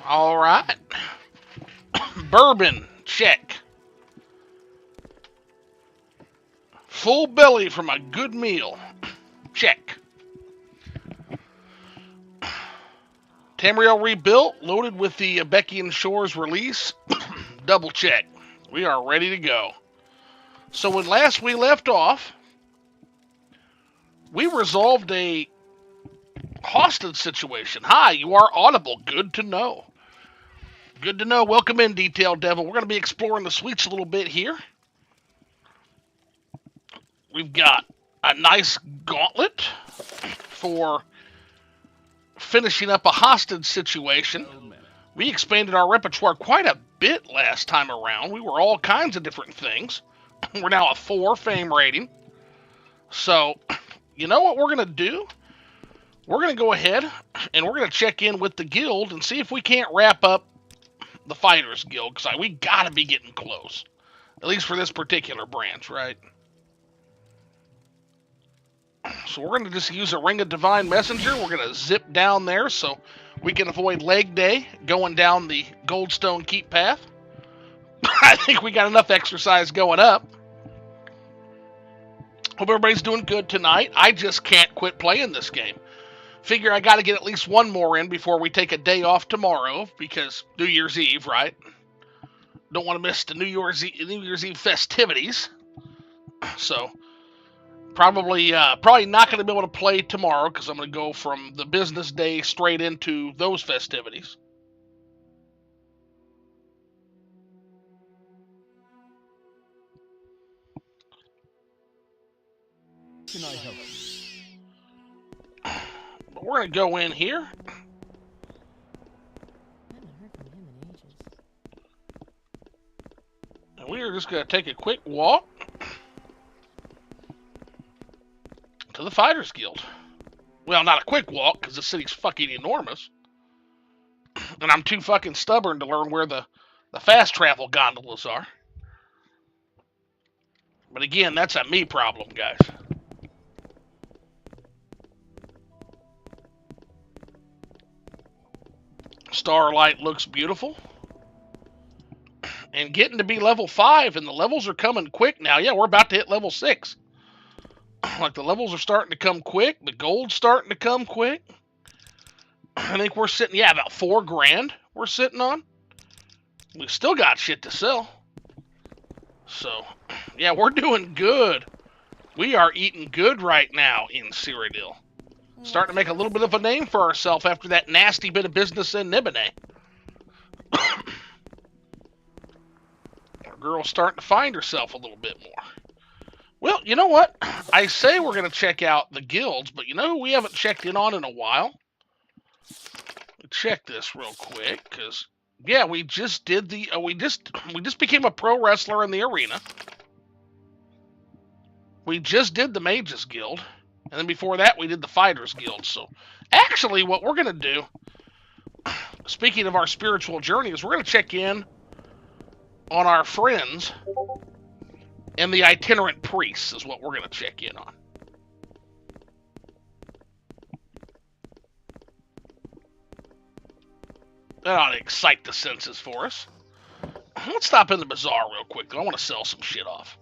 All right. Bourbon, check. Full belly from a good meal, check. Tamriel rebuilt, loaded with the Abecean Shores release, double check. We are ready to go. So when last we left off, we resolved a hostage situation. Hi, you are audible. Good to know. Good to know. Welcome in, Detailed Devil. We're going to be exploring the suites a little bit here. We've got a nice gauntlet for finishing up a hostage situation. We expanded our repertoire quite a bit last time around. We were all kinds of different things. We're now a 4 fame rating. So, you know what we're going to do? We're going to go ahead and we're going to check in with the guild and see if we can't wrap up the Fighters Guild, because we got to be getting close. At least for this particular branch, right? So we're going to just use a Ring of Divine Messenger. We're going to zip down there so we can avoid leg day going down the Goldstone Keep path. I think we got enough exercise going up. Hope everybody's doing good tonight. I just can't quit playing this game. Figure I got to get at least one more in before we take a day off tomorrow, because New Year's Eve, right? Don't want to miss the New Year's Eve festivities. So probably not going to be able to play tomorrow, because I'm going to go from the business day straight into those festivities. Can I help you? But we're going to go in here. And we are just going to take a quick walk to the Fighters Guild. Well, not a quick walk, because the city's fucking enormous. And I'm too fucking stubborn to learn where the fast travel gondolas are. But again, that's a me problem, guys. Starlight looks beautiful. And getting to be level 5, and the levels are coming quick now. Yeah, we're about to hit level 6. Like, the levels are starting to come quick. The gold's starting to come quick. I think we're sitting, about $4 grand we're sitting on. We still got shit to sell. So, yeah, we're doing good. We are eating good right now in Cyrodiil. Starting to make a little bit of a name for ourselves after that nasty bit of business in Nibene. Our girl's starting to find herself a little bit more. Well, you know what? I say we're going to check out the guilds, but you know who we haven't checked in on in a while? Check this real quick, because yeah, we just did the we just became a pro wrestler in the arena. We just did the Mages Guild, and then before that we did the Fighters Guild. So actually what we're going to do, speaking of our spiritual journey, is we're going to check in on our friends and the itinerant priests is what we're going to check in on. That ought to excite the senses for us. Let's stop in the bazaar real quick. I want to sell some shit off.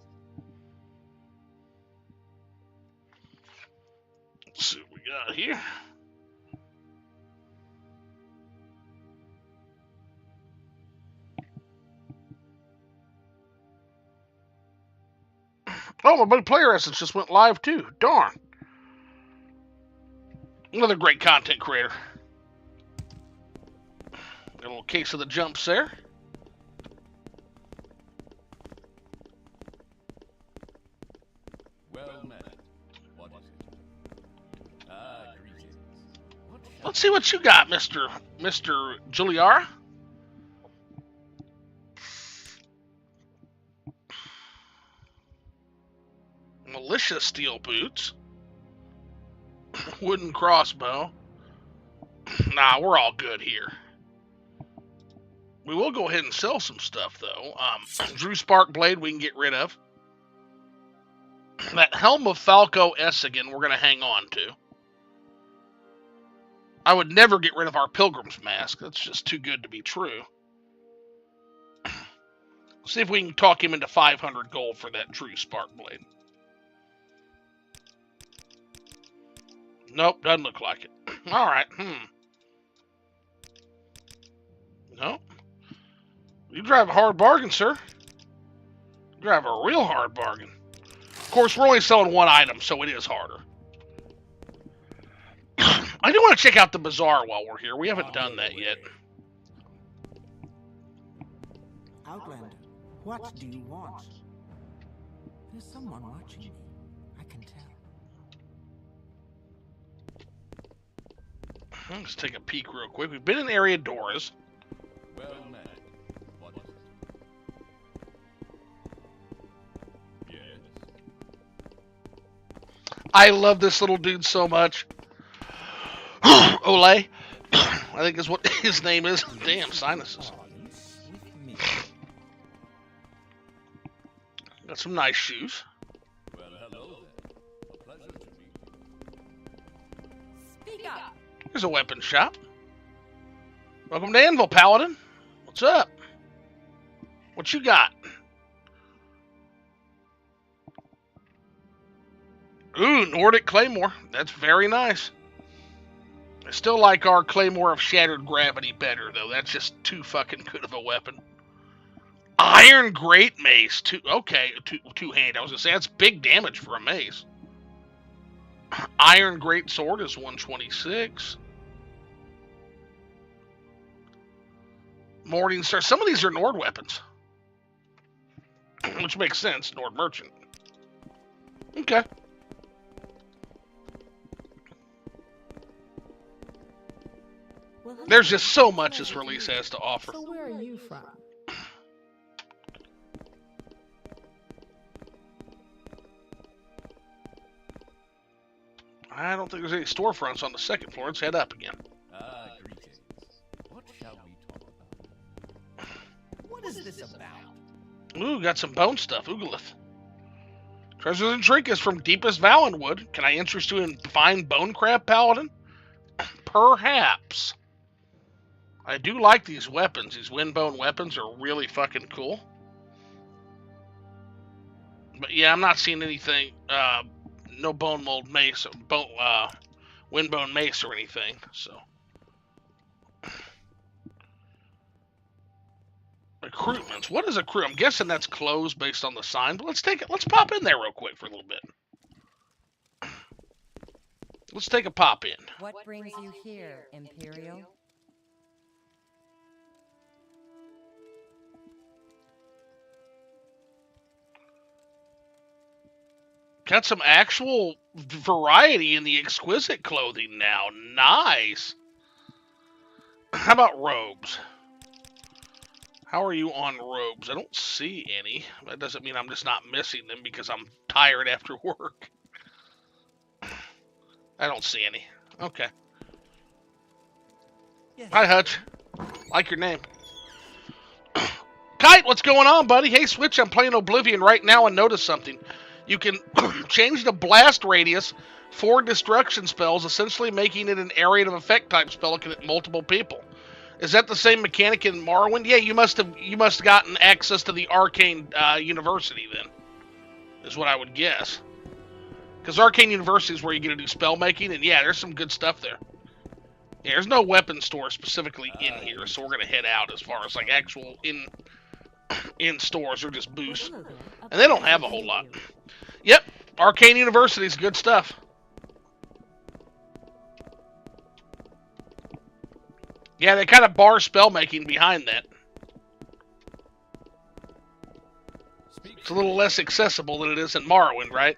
Let's see what we got here. Oh, my buddy Player Essence just went live too. Darn. Another great content creator. Got a little case of the jumps there. Well met. What is it? Ah, greetings. Let's see what you got, Mr. Giuliara. Militia steel boots. Wooden crossbow. Nah, we're all good here. We will go ahead and sell some stuff, though. Drew Spark Blade we can get rid of. That Helm of Falco Essigan we're going to hang on to. I would never get rid of our Pilgrim's Mask. That's just too good to be true. See if we can talk him into 500 gold for that true Spark Blade. Nope, doesn't look like it. Alright, Nope. You drive a hard bargain, sir. You drive a real hard bargain. Of course, we're only selling one item, so it is harder. I do want to check out the bazaar while we're here. We haven't done that yet. Outlander, what do you want? There's someone watching me. I can tell. Let's take a peek real quick. We've been in area Doras. Well met. What is it? Yes. I love this little dude so much. Ole, I think is what his name is. Damn, sinuses. Got some nice shoes. Well, hello there. A pleasure to meet you. Speak up. Here's a weapon shop. Welcome to Anvil, Paladin. What's up? What you got? Ooh, Nordic Claymore. That's very nice. I still like our Claymore of Shattered Gravity better, though. That's just too fucking good of a weapon. Iron Great Mace. Okay, two-hand. I was going to say, that's big damage for a mace. Iron Great Sword is 126. Morning Star. Some of these are Nord weapons. Which makes sense. Nord Merchant. Okay. Well, There's just so much this release has to offer. So where are you from? I don't think there's any storefronts on the second floor. Let's head up again. Ah, greetings. What shall we talk about? What is this about? Ooh, got some bone stuff. Oogolith. Treasures and trinkets from Deepest Valenwood. Can I interest you in fine bone crab, Paladin? Perhaps. I do like these weapons. These windbone weapons are really fucking cool. But yeah, I'm not seeing anything. No bone mold mace, windbone mace or anything. So recruitments. What is a crew? I'm guessing that's closed based on the sign. But let's take it. Let's pop in there real quick for a little bit. Let's take a pop in. What brings you here, Imperial? Got some actual variety in the exquisite clothing now. Nice. How about robes? How are you on robes? I don't see any. That doesn't mean I'm just not missing them because I'm tired after work. I don't see any. Okay. Yes. Hi, Hutch. Like your name. Kite, what's going on, buddy? Hey, Switch, I'm playing Oblivion right now and noticed something. You can change the blast radius for destruction spells, essentially making it an area of effect type spell that can hit multiple people. Is that the same mechanic in Morrowind? Yeah, you must have gotten access to the Arcane University then, is what I would guess. Because Arcane University is where you get to do spell making, and yeah, there's some good stuff there. Yeah, there's no weapon store specifically in here, so we're gonna head out as far as like actual in stores or just booths, and they don't have a whole lot. Yep, Arcane University is good stuff. Yeah, they kind of bar spell making behind that. It's a little less accessible than it is in Morrowind, right?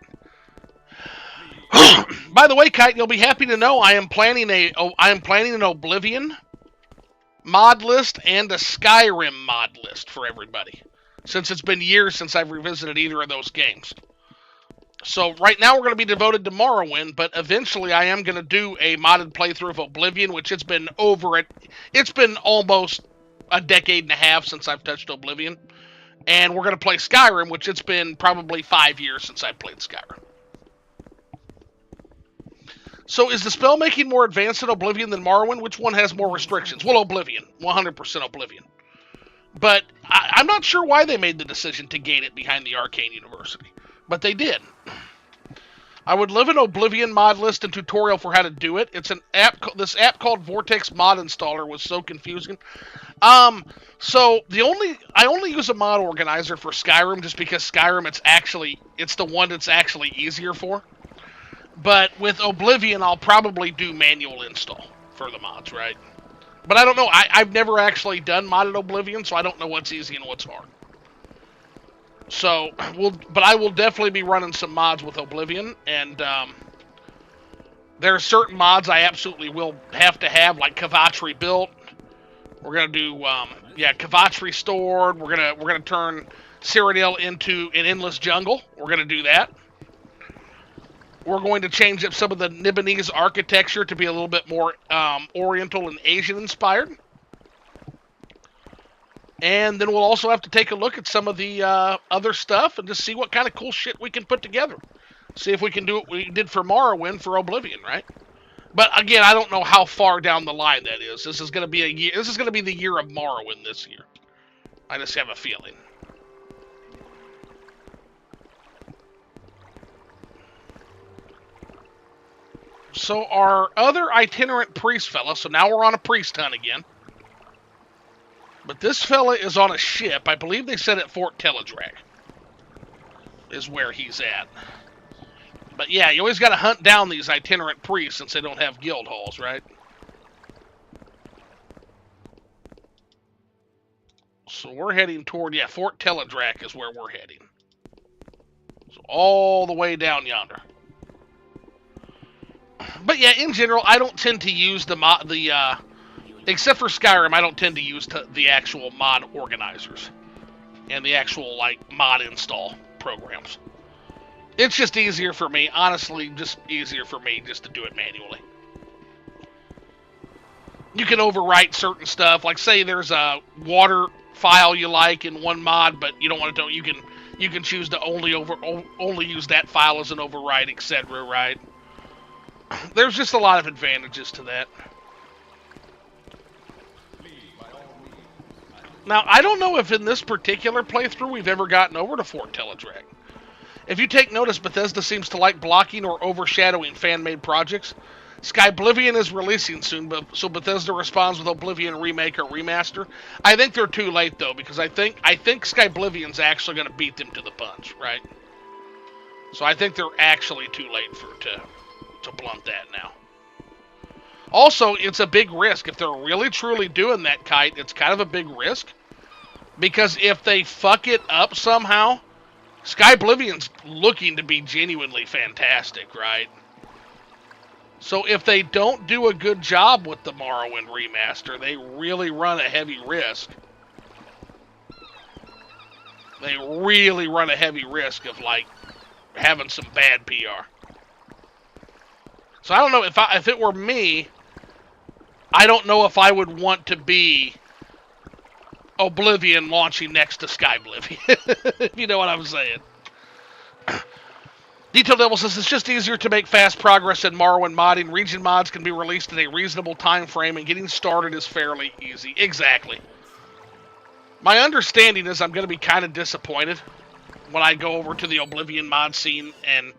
By the way, Kite, you'll be happy to know I am planning an Oblivion mod list and a Skyrim mod list for everybody, since it's been years since I've revisited either of those games. So right now we're going to be devoted to Morrowind, but eventually I am going to do a modded playthrough of Oblivion, which it's been almost a decade and a half since I've touched Oblivion. And we're going to play Skyrim, which it's been probably 5 years since I played Skyrim. So is the spell making more advanced in Oblivion than Morrowind? Which one has more restrictions? Well, Oblivion. 100% Oblivion. But I'm not sure why they made the decision to gate it behind the Arcane University. But they did. I would love an Oblivion mod list and tutorial for how to do it. It's an app. This app called Vortex Mod Installer was so confusing. So I only use a mod organizer for Skyrim just because Skyrim it's the one that's actually easier for. But with Oblivion, I'll probably do manual install for the mods, right? But I don't know. I've never actually done modded Oblivion, so I don't know what's easy and what's hard. So, but I will definitely be running some mods with Oblivion, and there are certain mods I absolutely will have to have, like Kvatri built. We're gonna do, Kvatri stored. We're gonna turn Cyrodiil into an endless jungle. We're gonna do that. We're going to change up some of the Nibonese architecture to be a little bit more Oriental and Asian inspired. And then we'll also have to take a look at some of the other stuff and just see what kind of cool shit we can put together. See if we can do what we did for Morrowind for Oblivion, right? But again, I don't know how far down the line that is. This is going to be the year of Morrowind this year. I just have a feeling. So our other itinerant priest fella, so now we're on a priest hunt again. But this fella is on a ship. I believe they said at Fort Teledrac is where he's at. But yeah, you always got to hunt down these itinerant priests since they don't have guild halls, right? So we're heading toward, Fort Teledrac is where we're heading. So all the way down yonder. But yeah, in general, I don't tend to use except for Skyrim, I don't tend to use the actual mod organizers and the actual, mod install programs. It's just easier for me, honestly, just easier for me just to do it manually. You can overwrite certain stuff, like say there's a water file you like in one mod, but you don't want to do it, you can choose to only use that file as an override, etc., right? There's just a lot of advantages to that. Now, I don't know if in this particular playthrough we've ever gotten over to Fort Teledrac. If you take notice, Bethesda seems to like blocking or overshadowing fan-made projects. Skyblivion is releasing soon, so Bethesda responds with Oblivion Remake or Remaster. I think they're too late, though, because I think Skyblivion's actually going to beat them to the punch, right? So I think they're actually too late to blunt that now. Also, it's a big risk. If they're really truly doing that, Kite, it's kind of a big risk. Because if they fuck it up somehow, Skyblivion's looking to be genuinely fantastic, right? So if they don't do a good job with the Morrowind remaster, they really run a heavy risk. They really run a heavy risk of, having some bad PR. So I don't know, if it were me, I don't know if I would want to be Oblivion launching next to Skyblivion. If you know what I'm saying. Detail Devil says, it's just easier to make fast progress in Morrowind modding. Region mods can be released in a reasonable time frame, and getting started is fairly easy. Exactly. My understanding is I'm going to be kind of disappointed when I go over to the Oblivion mod scene. And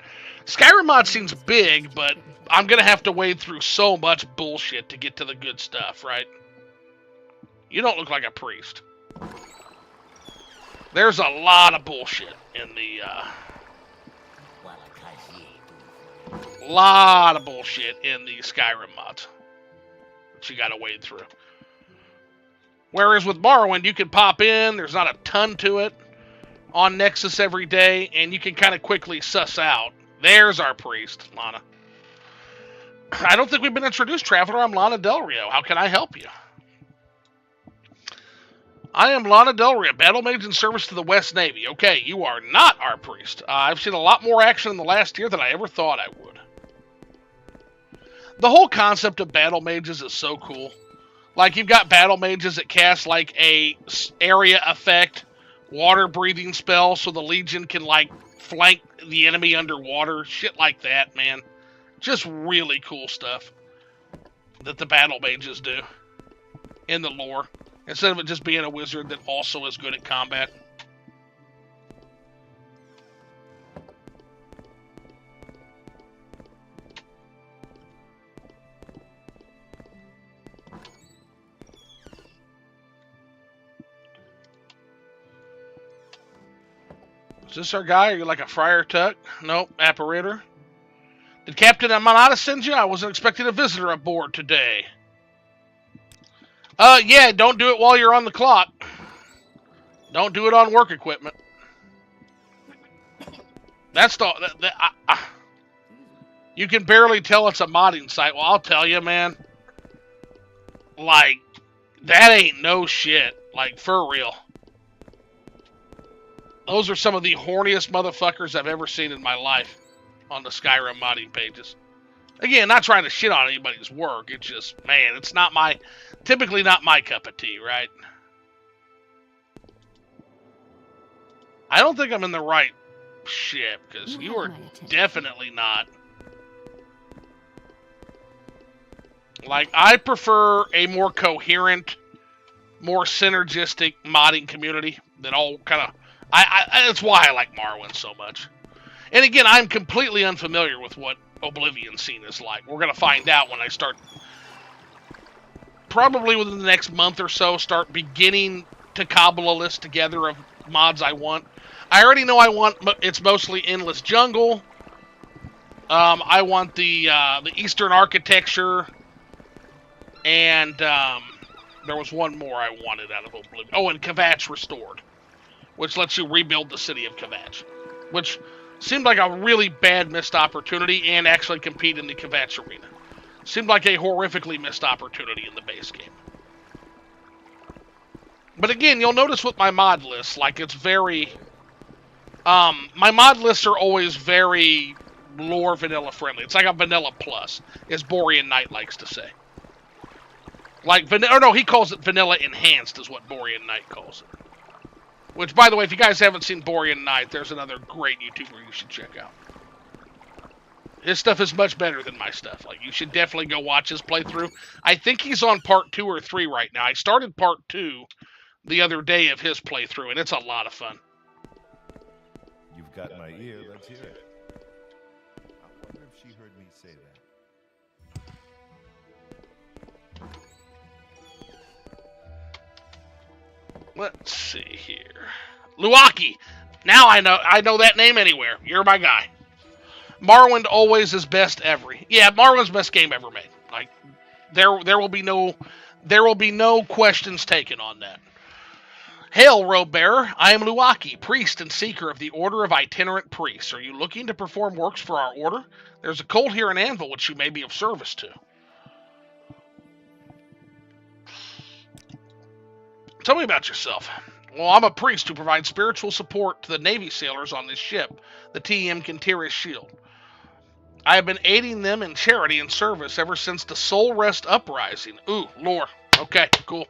Skyrim mod scene's big, but I'm going to have to wade through so much bullshit to get to the good stuff, right? You don't look like a priest. There's a lot of bullshit in the, lot of bullshit in the Skyrim mods that you gotta wade through. Whereas with Morrowind, you can pop in, there's not a ton to it on Nexus every day, and you can kind of quickly suss out. There's our priest, Lana. I don't think we've been introduced, Traveler. I'm Lana Del Rio. How can I help you? I am Lana Del Rio, battle mage in service to the West Navy. Okay, you are not our priest. I've seen a lot more action in the last year than I ever thought I would. The whole concept of battle mages is so cool. Like, you've got battle mages that cast, a area effect, water breathing spell, so the Legion can, flank the enemy underwater. Shit like that, man. Just really cool stuff that the battle mages do in the lore, instead of it just being a wizard that also is good at combat. Is this our guy? Are you like a Friar Tuck? Nope, apparator. Did Captain Amanada send you? I wasn't expecting a visitor aboard today. Yeah, don't do it while you're on the clock. Don't do it on work equipment. That's the... you can barely tell it's a modding site. Well, I'll tell you, man. Like, that ain't no shit. Like, for real. Those are some of the horniest motherfuckers I've ever seen in my life on the Skyrim modding pages. Again, not trying to shit on anybody's work. It's just, man, it's not my... typically not my cup of tea, right? I don't think I'm in the right ship, because you are definitely not. Like, I prefer a more coherent, more synergistic modding community that all kind of... that's why I like Morrowind so much. And again, I'm completely unfamiliar with what Oblivion scene is like. We're going to find out when I start, probably within the next month or so, start beginning to cobble a list together of mods I want. I already know I want, it's mostly Endless Jungle. I want the Eastern Architecture. And there was one more I wanted out of Oblivion. Oh, and Kvatch Restored, which lets you rebuild the city of Kvatch, which seemed like a really bad missed opportunity, and actually compete in the Kvatch arena. Seemed like a horrifically missed opportunity in the base game. But again, you'll notice with my mod lists, like, it's very... my mod lists are always very lore vanilla friendly. It's like a vanilla plus, as Borean Knight likes to say. Like, he calls it vanilla enhanced, is what Borean Knight calls it. Which, by the way, if you guys haven't seen Borean Knight, there's another great YouTuber you should check out. His stuff is much better than my stuff. Like, you should definitely go watch his playthrough. I think he's on part 2 or 3 right now. I started part 2 the other day of his playthrough, and it's a lot of fun. You've got my ear, let's hear it. I wonder if she heard me say that. Let's see here. Luaki! Now I know that name anywhere. You're my guy. Morrowind always is best ever. Yeah, Morrowind's best game ever made. Like, there will be no questions taken on that. Hail, robe bearer. I am Luaki, priest and seeker of the Order of Itinerant Priests. Are you looking to perform works for our order? There's a cult here in Anvil which you may be of service to. Tell me about yourself. Well, I'm a priest who provides spiritual support to the Navy sailors on this ship, the TM Kintiris Shield. I have been aiding them in charity and service ever since the Soul Rest Uprising. Ooh, lore. Okay, cool.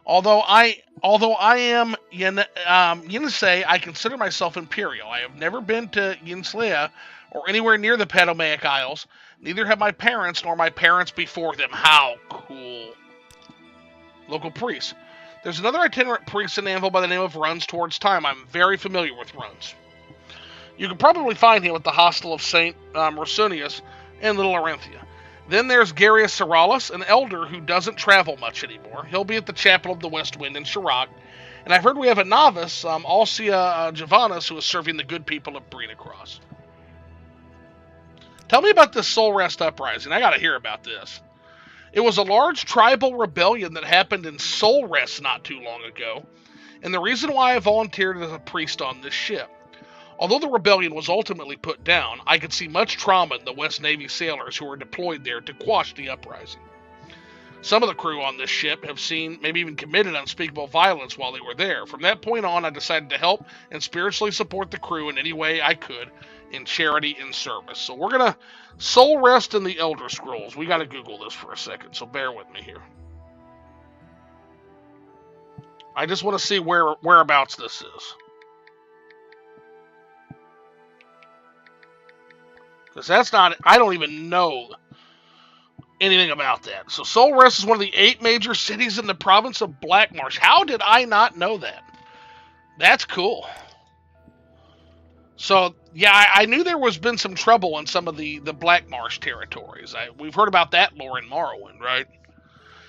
Although I am Yenisei, I consider myself Imperial. I have never been to Yenslea or anywhere near the Pedomaic Isles. Neither have my parents nor my parents before them. How cool. Local priest. There's another itinerant priest in Anvil by the name of Runs Towards Time. I'm very familiar with Runs. You can probably find him at the Hostel of St. Rosunius in Little Aranthia. Then there's Garius Seralis, an elder who doesn't travel much anymore. He'll be at the Chapel of the West Wind in Shirag. And I've heard we have a novice, Alcia Javanas, who is serving the good people of Brina Cross. Tell me about this Soul Rest Uprising. I gotta hear about this. It was a large tribal rebellion that happened in Soul Rest not too long ago, and the reason why I volunteered as a priest on this ship. Although the rebellion was ultimately put down, I could see much trauma in the West Navy sailors who were deployed there to quash the uprising. Some of the crew on this ship have seen, maybe even committed unspeakable violence while they were there. From that point on, I decided to help and spiritually support the crew in any way I could in charity and service. So we're going to Soul Rest in the Elder Scrolls. We got to Google this for a second, so bear with me here. I just want to see whereabouts this is. Because that's not... I don't even know anything about that. So Soul Rest is one of the 8 major cities in the province of Blackmarsh. How did I not know that? That's cool. So, yeah, I knew there was been some trouble in some of the Blackmarsh territories. We've heard about that lore in Morrowind, right?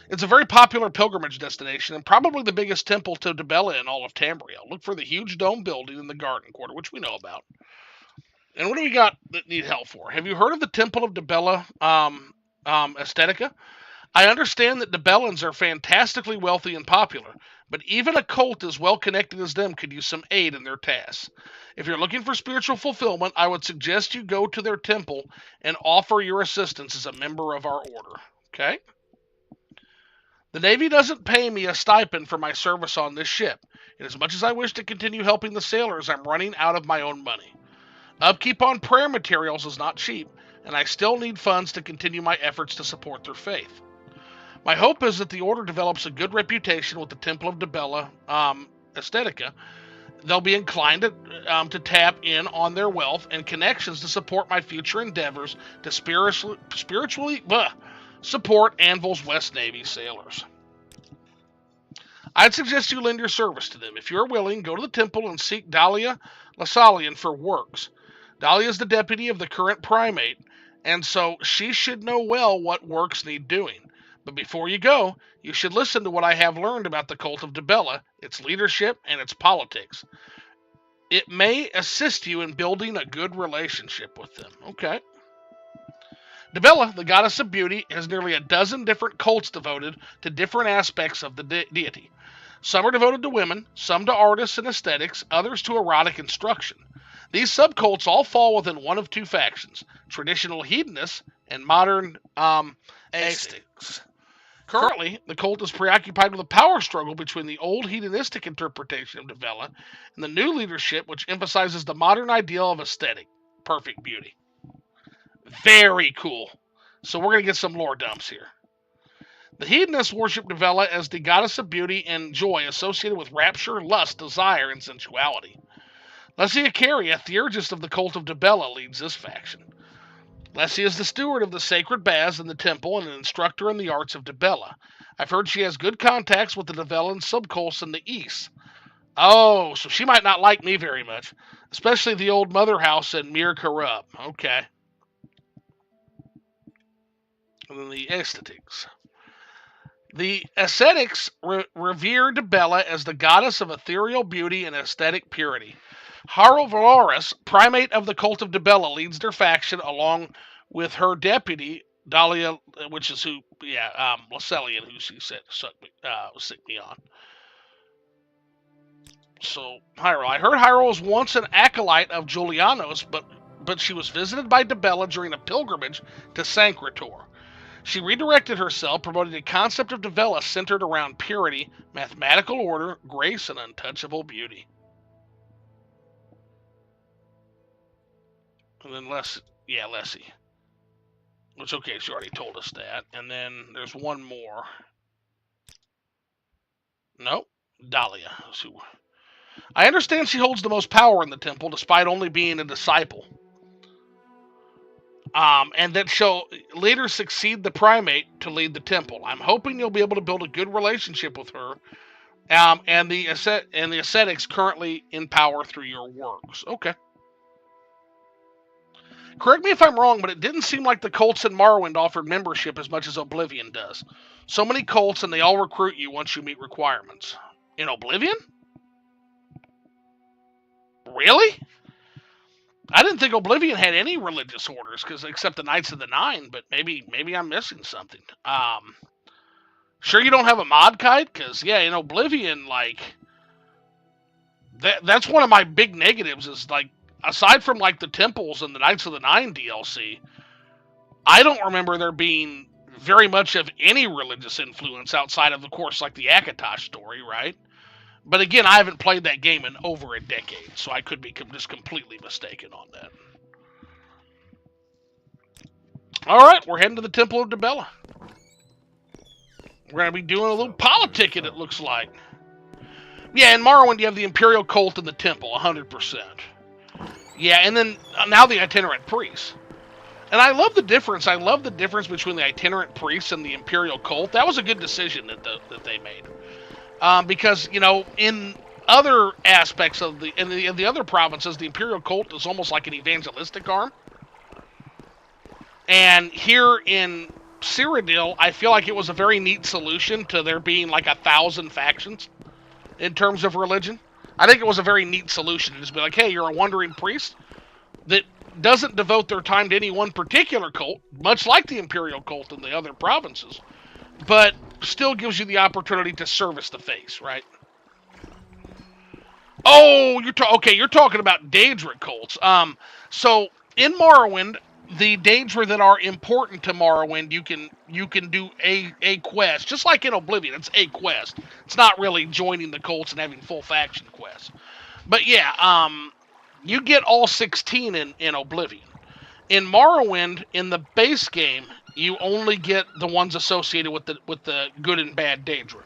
It's a very popular pilgrimage destination and probably the biggest temple to Debella in all of Tamriel. Look for the huge dome building in the Garden Quarter, which we know about. And what do we got that need help for? Have you heard of the Temple of Dibella Aesthetica? I understand that Dibellans are fantastically wealthy and popular, but even a cult as well connected as them could use some aid in their tasks. If you're looking for spiritual fulfillment, I would suggest you go to their temple and offer your assistance as a member of our order. Okay? The Navy doesn't pay me a stipend for my service on this ship, and as much as I wish to continue helping the sailors, I'm running out of my own money. Upkeep on prayer materials is not cheap, and I still need funds to continue my efforts to support their faith. My hope is that the Order develops a good reputation with the Temple of Dibella Aesthetica. They'll be inclined to tap in on their wealth and connections to support my future endeavors to spiritually support Anvil's West Navy sailors. I'd suggest you lend your service to them. If you're willing, go to the temple and seek Dalia Lasalian for works. Dalia is the deputy of the current primate, and so she should know well what works need doing. But before you go, you should listen to what I have learned about the cult of Debella, its leadership, and its politics. It may assist you in building a good relationship with them. Okay. Debella, the goddess of beauty, has nearly a dozen different cults devoted to different aspects of the deity. Some are devoted to women, some to artists and aesthetics, others to erotic instruction. These subcults all fall within one of 2 factions, traditional hedonists and modern aesthetics. Currently, the cult is preoccupied with a power struggle between the old hedonistic interpretation of Debella and the new leadership, which emphasizes the modern ideal of aesthetic, perfect beauty. Very cool. So we're going to get some lore dumps here. The hedonists worship Debella as the goddess of beauty and joy associated with rapture, lust, desire, and sensuality. Leslie Akari, a theurgist of the cult of Debella, leads this faction. Leslie is the steward of the sacred baths in the temple and an instructor in the arts of Debella. I've heard she has good contacts with the Debellan subcults in the east. Oh, so she might not like me very much, especially the old mother house in Mir Karub. Okay. And then the aesthetics. The ascetics revere Debella as the goddess of ethereal beauty and aesthetic purity. Haro Valaris, primate of the cult of Debella, leads their faction along with her deputy, Dalia, which is Lasalian, who she said sicked me on. So, Hyrule. I heard Hyrule was once an acolyte of Julianos, but she was visited by Debella during a pilgrimage to Sancretor. She redirected herself, promoting a concept of Debella centered around purity, mathematical order, grace, and untouchable beauty. And then Lessie. Which, okay, she already told us that. And then there's one more. Nope. Dalia. I understand she holds the most power in the temple, despite only being a disciple. And that she'll later succeed the primate to lead the temple. I'm hoping you'll be able to build a good relationship with her, and the ascetics currently in power through your works. Okay. Correct me if I'm wrong, but it didn't seem like the cults in Morrowind offered membership as much as Oblivion does. So many cults, and they all recruit you once you meet requirements. In Oblivion? Really? I didn't think Oblivion had any religious orders, except the Knights of the Nine, but maybe I'm missing something. Sure you don't have a mod kite? Because, yeah, in Oblivion, like, that's one of my big negatives is, like, aside from, like, the temples and the Knights of the Nine DLC, I don't remember there being very much of any religious influence outside of course, like the Akatosh story, right? But again, I haven't played that game in over a decade, so I could be just completely mistaken on that. Alright, we're heading to the Temple of Debella. We're going to be doing a little politicking, it looks like. Yeah, in Morrowind, you have the Imperial Cult in the Temple, 100%. Yeah, and then now the Itinerant Priest. And I love the difference. I love the difference between the itinerant priests and the Imperial cult. That was a good decision that they made. Because, you know, in other aspects of in the other provinces, the Imperial cult is almost like an evangelistic arm. And here in Cyrodiil, I feel like it was a very neat solution to there being like 1,000 factions in terms of religion. I think it was a very neat solution to just be like, hey, you're a wandering priest that doesn't devote their time to any one particular cult, much like the Imperial cult in the other provinces, but still gives you the opportunity to service the face, right? Oh, you're talking about Daedric cults. So in Morrowind, the Daedra that are important to Morrowind, you can do a quest, just like in Oblivion. It's a quest. It's not really joining the cults and having full faction quests. But yeah, you get all 16 in Oblivion. In Morrowind, in the base game, you only get the ones associated with the good and bad Daedra.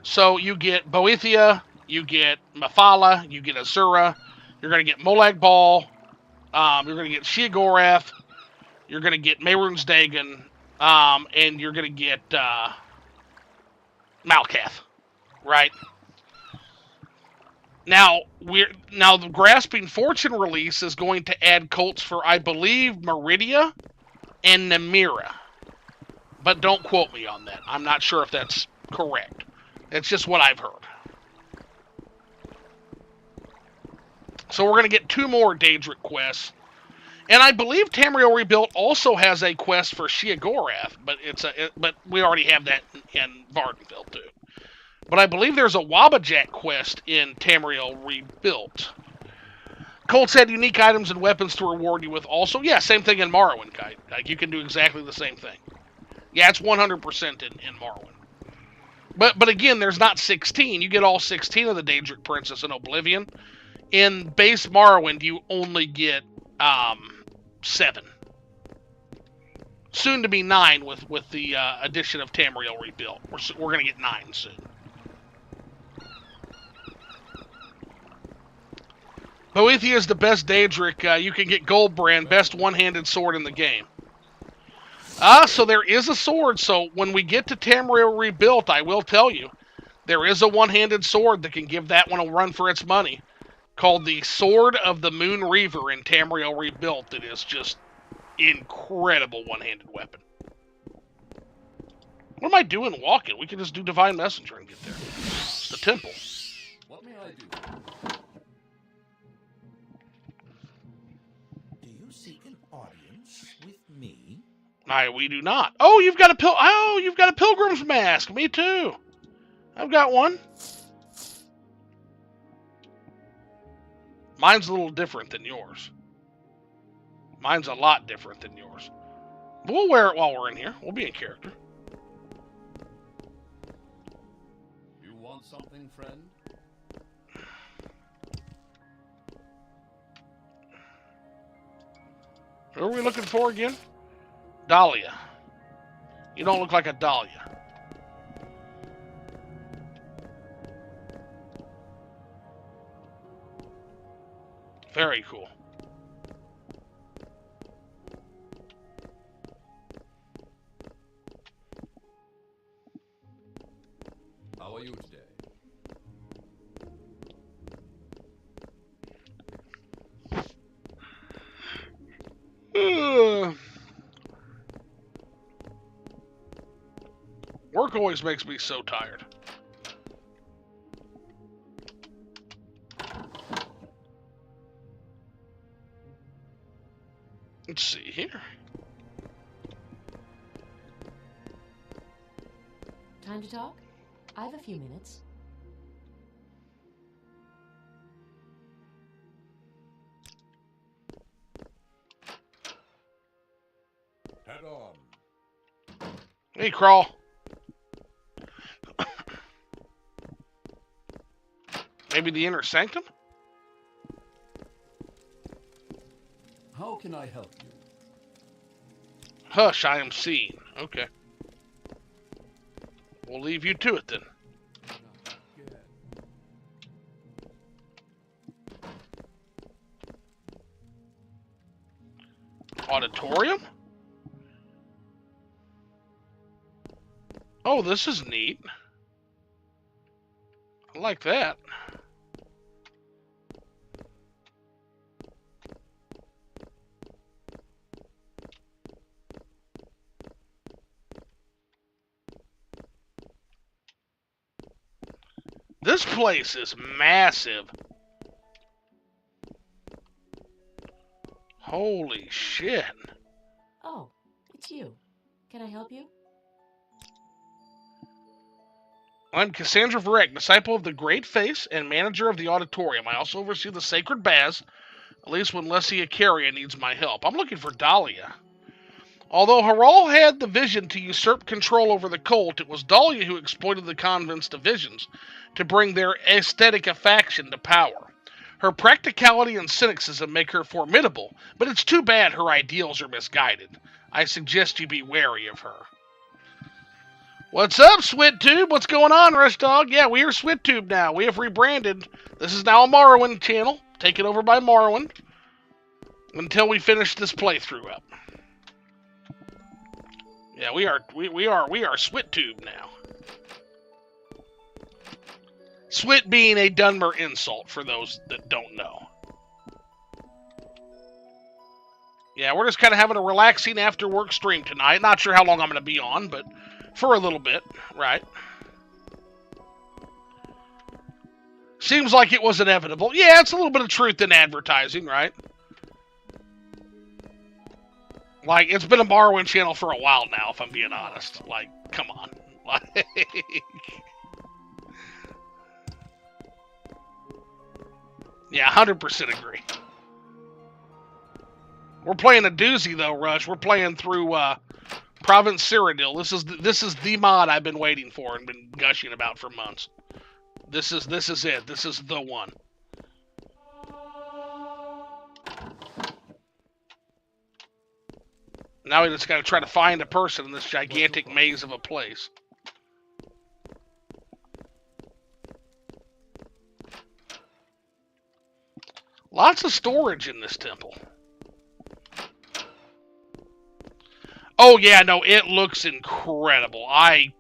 So you get Boethia, you get Mephala, you get Azura, you're going to get Molag Bal, you're going to get Sheogorath, you're going to get Mehrunes Dagon, and you're going to get Malkath, right? Now the Grasping Fortune release is going to add cults for, I believe, Meridia and Namira. But don't quote me on that. I'm not sure if that's correct. It's just what I've heard. So we're going to get 2 more Daedric quests. And I believe Tamriel Rebuilt also has a quest for Sheogorath, but we already have that in Vardenfell too. But I believe there's a Wabbajack quest in Tamriel Rebuilt. Cults had unique items and weapons to reward you with also. Yeah, same thing in Morrowind, guy. Like, you can do exactly the same thing. Yeah, it's 100% in Morrowind. But again, there's not 16. You get all 16 of the Daedric Princess in Oblivion. In base Morrowind, you only get 7. Soon to be 9 with the addition of Tamriel Rebuilt. We're going to get 9 soon. Boethia is the best Daedric. You can get Goldbrand, best one-handed sword in the game. So there is a sword. So when we get to Tamriel Rebuilt, I will tell you, there is a one-handed sword that can give that one a run for its money, called the Sword of the Moon Reaver in Tamriel Rebuilt. That is just incredible one-handed weapon. What am I doing walking? We can just do Divine Messenger and get there. It's the temple. What may I do? Do you seek an audience with me? We do not. Oh, you've got a pilgrim's mask. Me too. I've got one. Mine's a little different than yours. Mine's a lot different than yours. We'll wear it while we're in here. We'll be in character. You want something, friend? Who are we looking for again? Dalia. You don't look like a Dalia. Very cool. How are you today? Work always makes me so tired. Let's see here. Time to talk? I have a few minutes. Head on. Hey, Crawl. Maybe the Inner Sanctum? How can I help you? Hush, I am seen. Okay. We'll leave you to it then. Auditorium? Oh, this is neat. I like that. This place is massive. Holy shit. Oh, it's you. Can I help you? I'm Cassandra Varek, disciple of the Great Face and manager of the auditorium. I also oversee the sacred baths, at least when Lessia Caria needs my help. I'm looking for Dalia. Although Harald had the vision to usurp control over the cult, it was Dalia who exploited the convent's divisions to bring their aesthetic faction to power. Her practicality and cynicism make her formidable, but it's too bad her ideals are misguided. I suggest you be wary of her. What's up, SwitTube? What's going on, Rush Dog? Yeah, we are SwitTube now. We have rebranded. This is now a Morrowind channel, taken over by Morrowind, until we finish this playthrough up. Yeah, we are SwitTube now. Swit being a Dunmer insult for those that don't know. Yeah, we're just kind of having a relaxing after work stream tonight. Not sure how long I'm going to be on, but for a little bit, right? Seems like it was inevitable. Yeah, it's a little bit of truth in advertising, right? Like, it's been a Morrowind channel for a while now, if I'm being honest. Like, come on. Like... Yeah, 100% agree. We're playing a doozy, though, Rush. We're playing through Project Cyrodiil. This is the mod I've been waiting for and been gushing about for months. This is it. This is the one. Now we just got to try to find a person in this gigantic maze of a place. Lots of storage in this temple. Oh, yeah, no, it looks incredible. And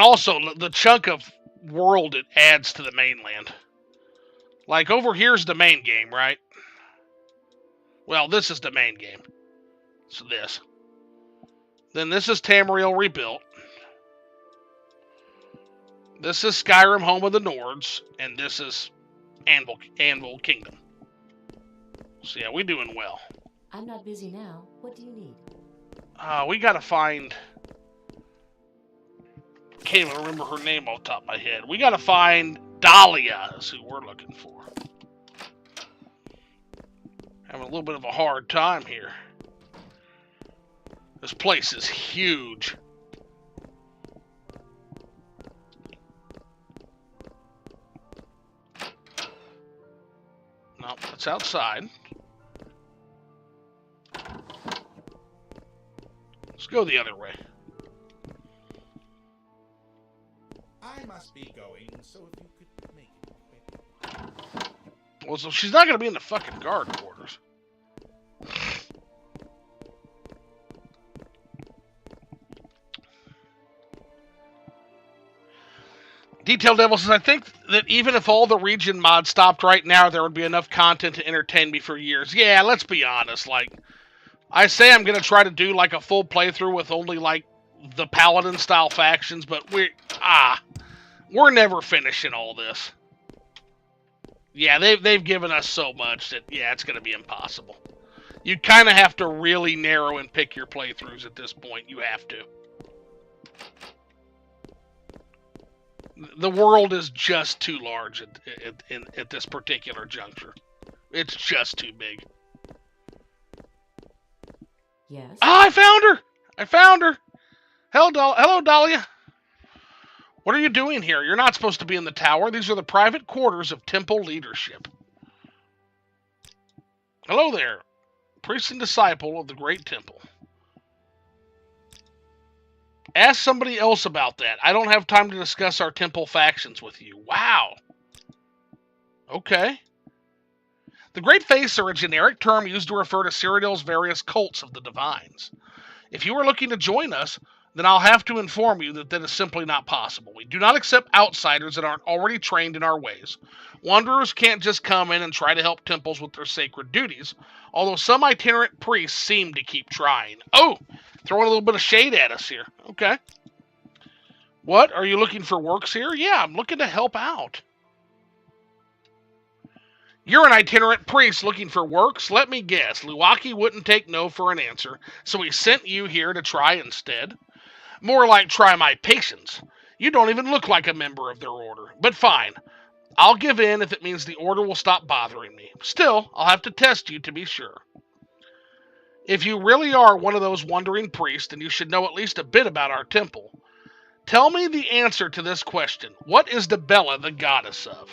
also, the chunk of world it adds to the mainland. Like, over here's the main game, right? Well, this is the main game. So this. Then this is Tamriel rebuilt. This is Skyrim, home of the Nords. And this is Anvil Kingdom. So yeah, we're doing well. I'm not busy now. What do you need? We gotta find... Can't even remember her name off the top of my head. We gotta find Dalia is who we're looking for. Having a little bit of a hard time here. This place is huge. No, it's outside. Let's go the other way. I must be going, so if you could make it quick. Well, so she's not going to be in the fucking guard quarters. Detail Devil says, I think that even if all the region mods stopped right now, there would be enough content to entertain me for years. Yeah, let's be honest. Like, I say I'm going to try to do, like, a full playthrough with only, like, the Paladin-style factions, but we're never finishing all this. Yeah, they've given us so much that, yeah, it's going to be impossible. You kind of have to really narrow and pick your playthroughs at this point. You have to. The world is just too large at this particular juncture. It's just too big. Yes? Ah, I found her! I found her! Hello, Dalia. What are you doing here? You're not supposed to be in the tower. These are the private quarters of temple leadership. Hello there, priest and disciple of the Great Temple. Ask somebody else about that. I don't have time to discuss our temple factions with you. Wow. Okay. The Great Faiths are a generic term used to refer to Cyrodiil's various cults of the divines. If you are looking to join us, then I'll have to inform you that that is simply not possible. We do not accept outsiders that aren't already trained in our ways. Wanderers can't just come in and try to help temples with their sacred duties, although some itinerant priests seem to keep trying. Oh, throwing a little bit of shade at us here. Okay. What? Are you looking for works here? Yeah, I'm looking to help out. You're an itinerant priest looking for works? Let me guess. Luwaki wouldn't take no for an answer, so he sent you here to try instead. More like try my patience. You don't even look like a member of their order. But fine. I'll give in if it means the order will stop bothering me. Still, I'll have to test you to be sure. If you really are one of those wandering priests, then you should know at least a bit about our temple. Tell me the answer to this question. What is Debella the goddess of?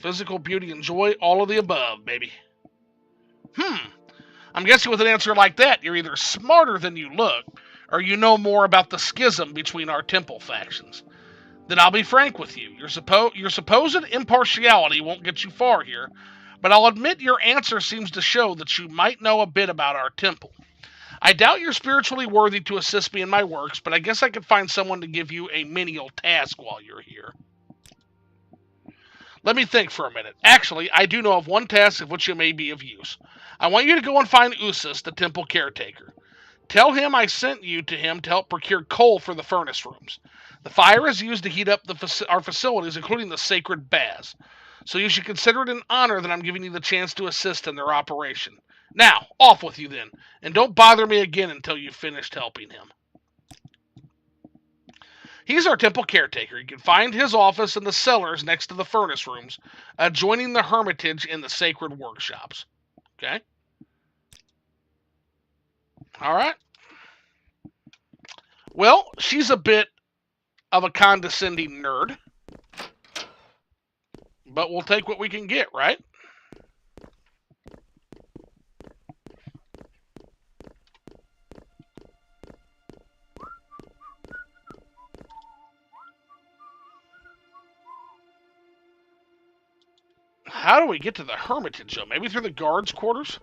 Physical beauty and joy, all of the above, baby. I'm guessing with an answer like that, you're either smarter than you look, or you know more about the schism between our temple factions. Then I'll be frank with you. Your supposed impartiality won't get you far here, but I'll admit your answer seems to show that you might know a bit about our temple. I doubt you're spiritually worthy to assist me in my works, but I guess I could find someone to give you a menial task while you're here. Let me think for a minute. Actually, I do know of one task of which you may be of use. I want you to go and find Usus, the temple caretaker. Tell him I sent you to him to help procure coal for the furnace rooms. The fire is used to heat up our facilities, including the sacred baths. So you should consider it an honor that I'm giving you the chance to assist in their operation. Now, off with you then, and don't bother me again until you've finished helping him. He's our temple caretaker. You can find his office in the cellars next to the furnace rooms, adjoining the Hermitage in the sacred workshops. Okay? Alright. Well, she's a bit of a condescending nerd. But we'll take what we can get, right? How do we get to the Hermitage, though? Maybe through the guards' quarters?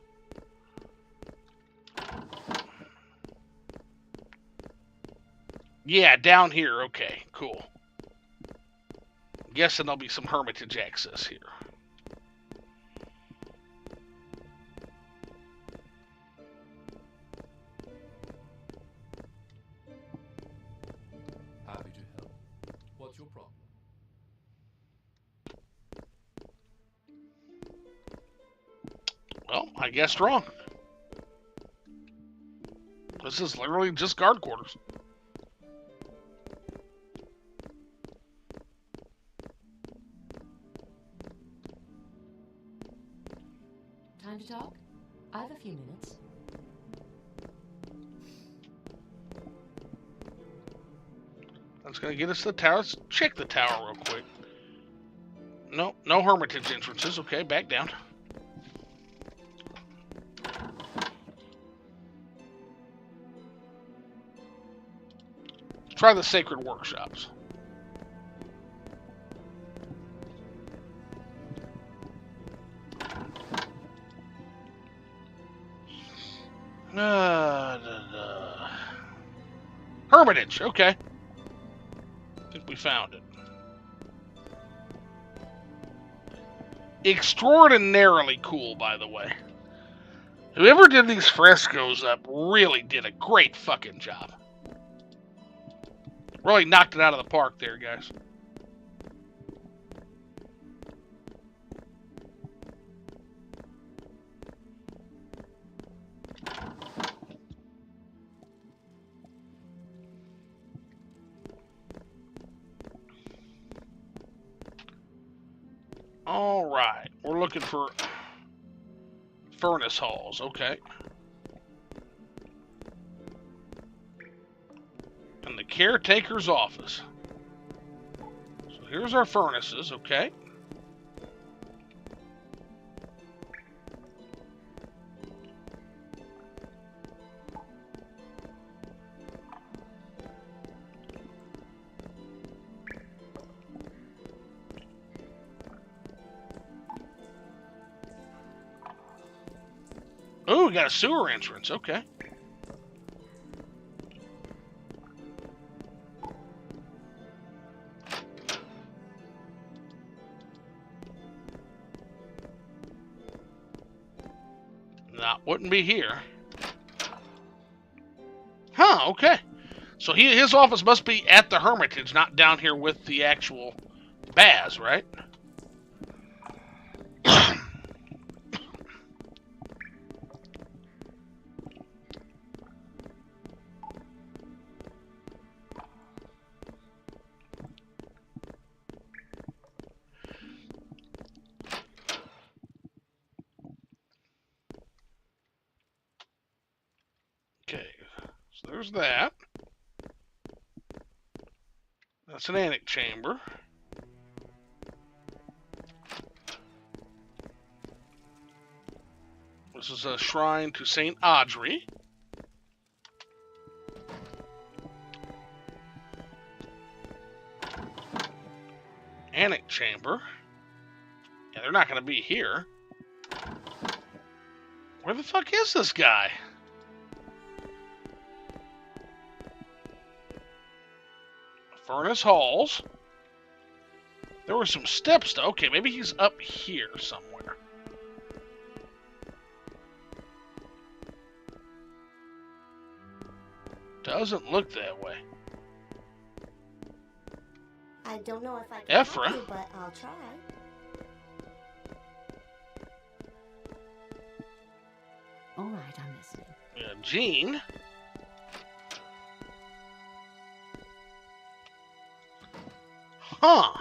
Yeah, down here. Okay, cool. Guessing there'll be some Hermitage access here. Happy to help. What's your problem? Well, I guessed wrong. This is literally just guard quarters. Time to talk? I have a few minutes. That's going to get us to the tower. Let's check the tower real quick. No, no Hermitage entrances. Okay, back down. Let's try the sacred workshops. Hermitage, okay. I think we found it. Extraordinarily cool, by the way. Whoever did these frescoes up really did a great fucking job. Really knocked it out of the park there, guys. Alright, we're looking for furnace halls, okay. And the caretaker's office. So here's our furnaces, okay. Oh, we got a sewer entrance. Okay. That wouldn't be here. Huh, okay. So his office must be at the Hermitage, not down here with the actual Baz, right? Okay, so there's that. That's an annex chamber. This is a shrine to Saint Audrey. Annex chamber. Yeah, they're not going to be here. Where the fuck is this guy? Furnace halls. There were some steps, though. Okay, maybe he's up here somewhere. Doesn't look that way. I don't know if I can Ephra. help you, but I'll try. All right, I'm listening. Jean. Huh.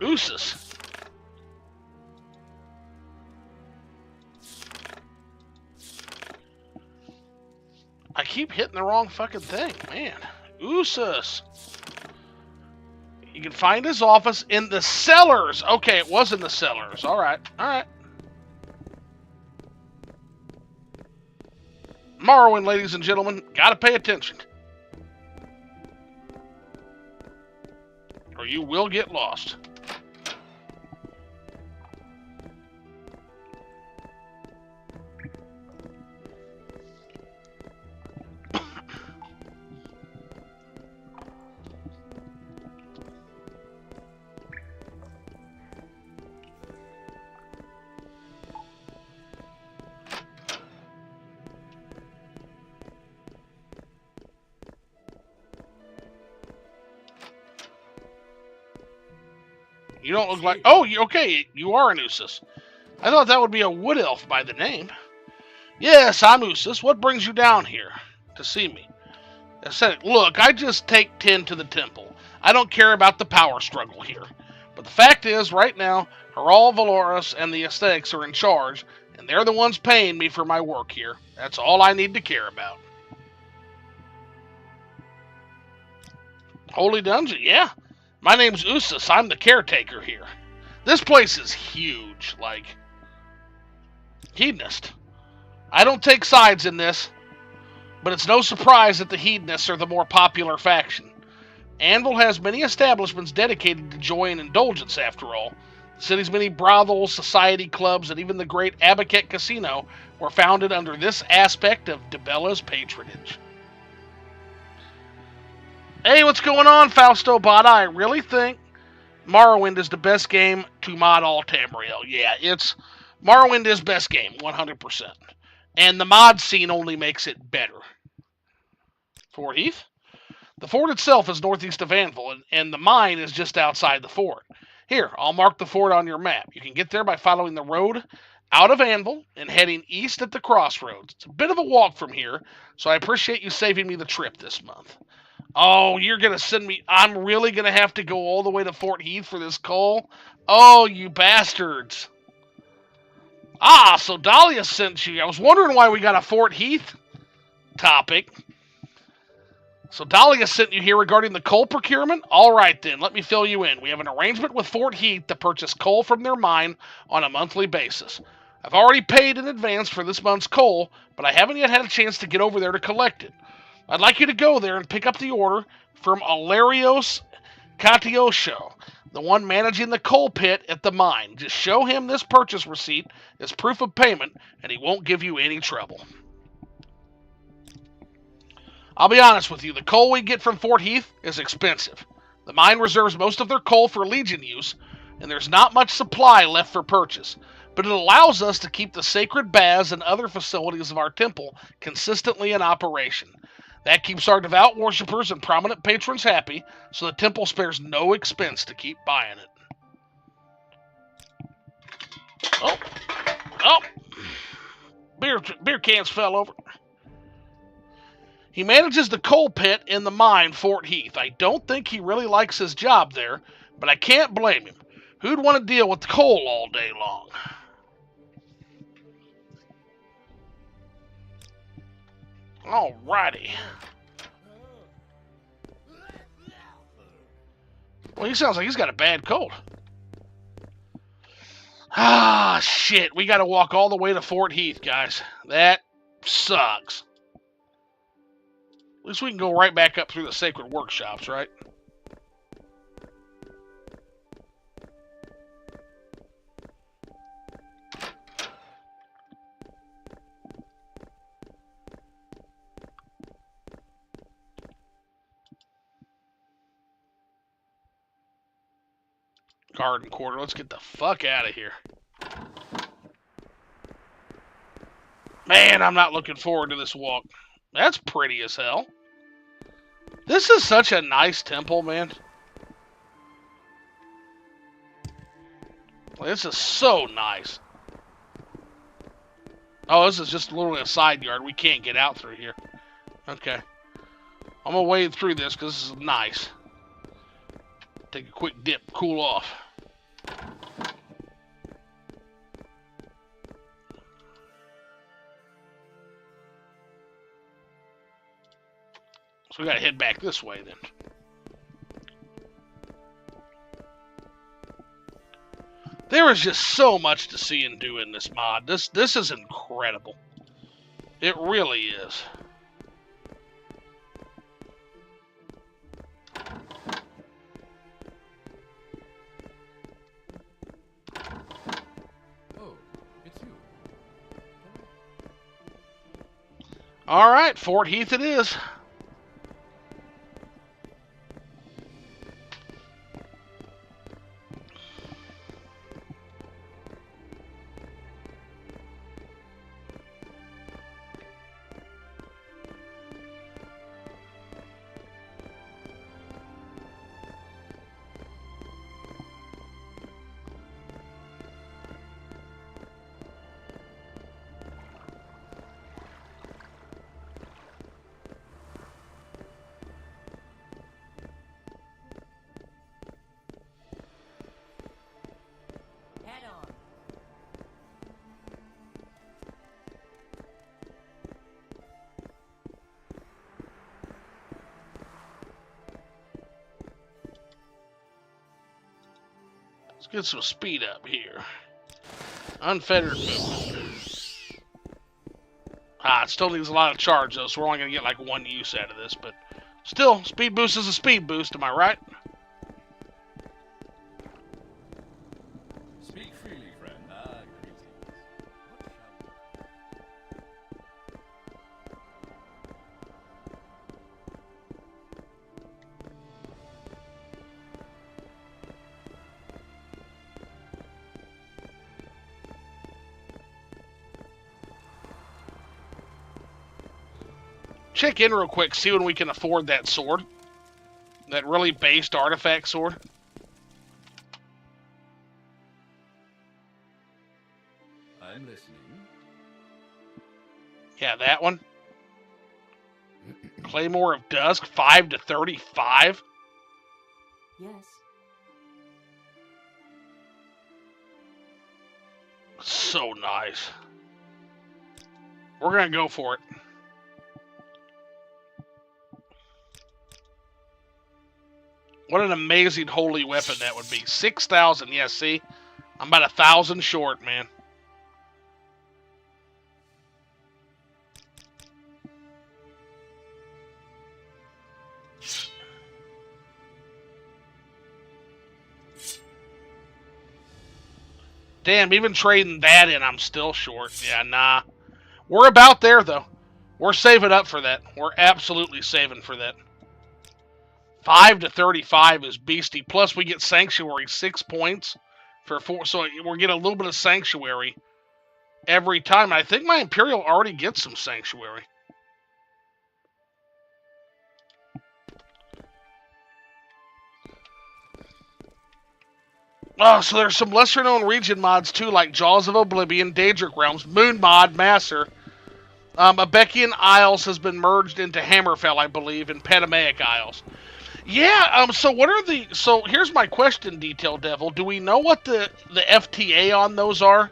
Usus. I keep hitting the wrong fucking thing, man. Usus. You can find his office in the cellars. Okay, it was in the cellars. All right, all right. Morrowind, ladies and gentlemen, gotta pay attention, or you will get lost. You don't look like... Oh, okay, you are an Usus. I thought that would be a wood elf by the name. Yes, I'm Usus. What brings you down here to see me? I said, look, I just take 10 to the temple. I don't care about the power struggle here. But the fact is, right now, Harald Valoris and the aesthetics are in charge, and they're the ones paying me for my work here. That's all I need to care about. Holy Dungeon, yeah. My name's Usus. I'm the caretaker here. This place is huge, like... Hedonist. I don't take sides in this, but it's no surprise that the Hedonists are the more popular faction. Anvil has many establishments dedicated to joy and indulgence, after all. The city's many brothels, society clubs, and even the great Abecean Casino were founded under this aspect of Debella's patronage. Hey, what's going on, Fausto Bada? I really think Morrowind is the best game to mod all Tamriel. Yeah, Morrowind is best game, 100%. And the mod scene only makes it better. Fort Heath? The fort itself is northeast of Anvil, and the mine is just outside the fort. Here, I'll mark the fort on your map. You can get there by following the road out of Anvil and heading east at the crossroads. It's a bit of a walk from here, so I appreciate you saving me the trip this month. Oh, you're going to send me... I'm really going to have to go all the way to Fort Heath for this coal? Oh, you bastards. Ah, so Dalia sent you. I was wondering why we got a Fort Heath topic. So Dalia sent you here regarding the coal procurement? All right, then. Let me fill you in. We have an arrangement with Fort Heath to purchase coal from their mine on a monthly basis. I've already paid in advance for this month's coal, but I haven't yet had a chance to get over there to collect it. I'd like you to go there and pick up the order from Alarios Katiosho. the one managing the coal pit at the mine. Just show him this purchase receipt as proof of payment, and he won't give you any trouble. I'll be honest with you, the coal we get from Fort Heath is expensive. The mine reserves most of their coal for Legion use, and there's not much supply left for purchase. But it allows us to keep the sacred baths and other facilities of our temple consistently in operation. That keeps our devout worshippers and prominent patrons happy, so the temple spares no expense to keep buying it. Oh! Beer cans fell over. He manages the coal pit in the mine, Fort Heath. I don't think he really likes his job there, but I can't blame him. Who'd want to deal with coal all day long? Alrighty. Well, he sounds like he's got a bad cold. Ah, shit. We got to walk all the way to Fort Heath, guys. That sucks. At least we can go right back up through the sacred workshops, right? Garden quarter. Let's get the fuck out of here. Man, I'm not looking forward to this walk. That's pretty as hell. This is such a nice temple, man. This is so nice. Oh, this is just literally a side yard. We can't get out through here. Okay. I'm going to wade through this because this is nice. Take a quick dip, cool off. So we gotta head back this way then. There is just so much to see and do in this mod. This is incredible. It really is. Oh, it's you. All right, Fort Heath it is. Let's get some speed up here. Unfettered movement. It still needs a lot of charge though, so we're only going to get like one use out of this, but still, speed boost is a speed boost, am I right? Speak freely, friend. Greetings. Check in real quick, see when we can afford that sword. That really based artifact sword. I'm listening. Yeah, that one. Claymore of Dusk, 5 to 35. Yes. So nice. We're going to go for it. What an amazing holy weapon that would be. 6,000. Yeah, see? I'm about 1,000 short, man. Damn, even trading that in, I'm still short. Yeah, nah. We're about there, though. We're saving up for that. We're absolutely saving for that. 5 to 35 is beastie. Plus, we get Sanctuary 6 points for 4. So we're getting a little bit of Sanctuary every time. I think my Imperial already gets some Sanctuary. Oh, so there's some lesser-known region mods, too, like Jaws of Oblivion, Daedric Realms, Moon Mod, Masser. Abecean Isles has been merged into Hammerfell, I believe, and Petamaic Isles. Yeah, so what are the... So here's my question, Detail Devil. Do we know what the FTA on those are?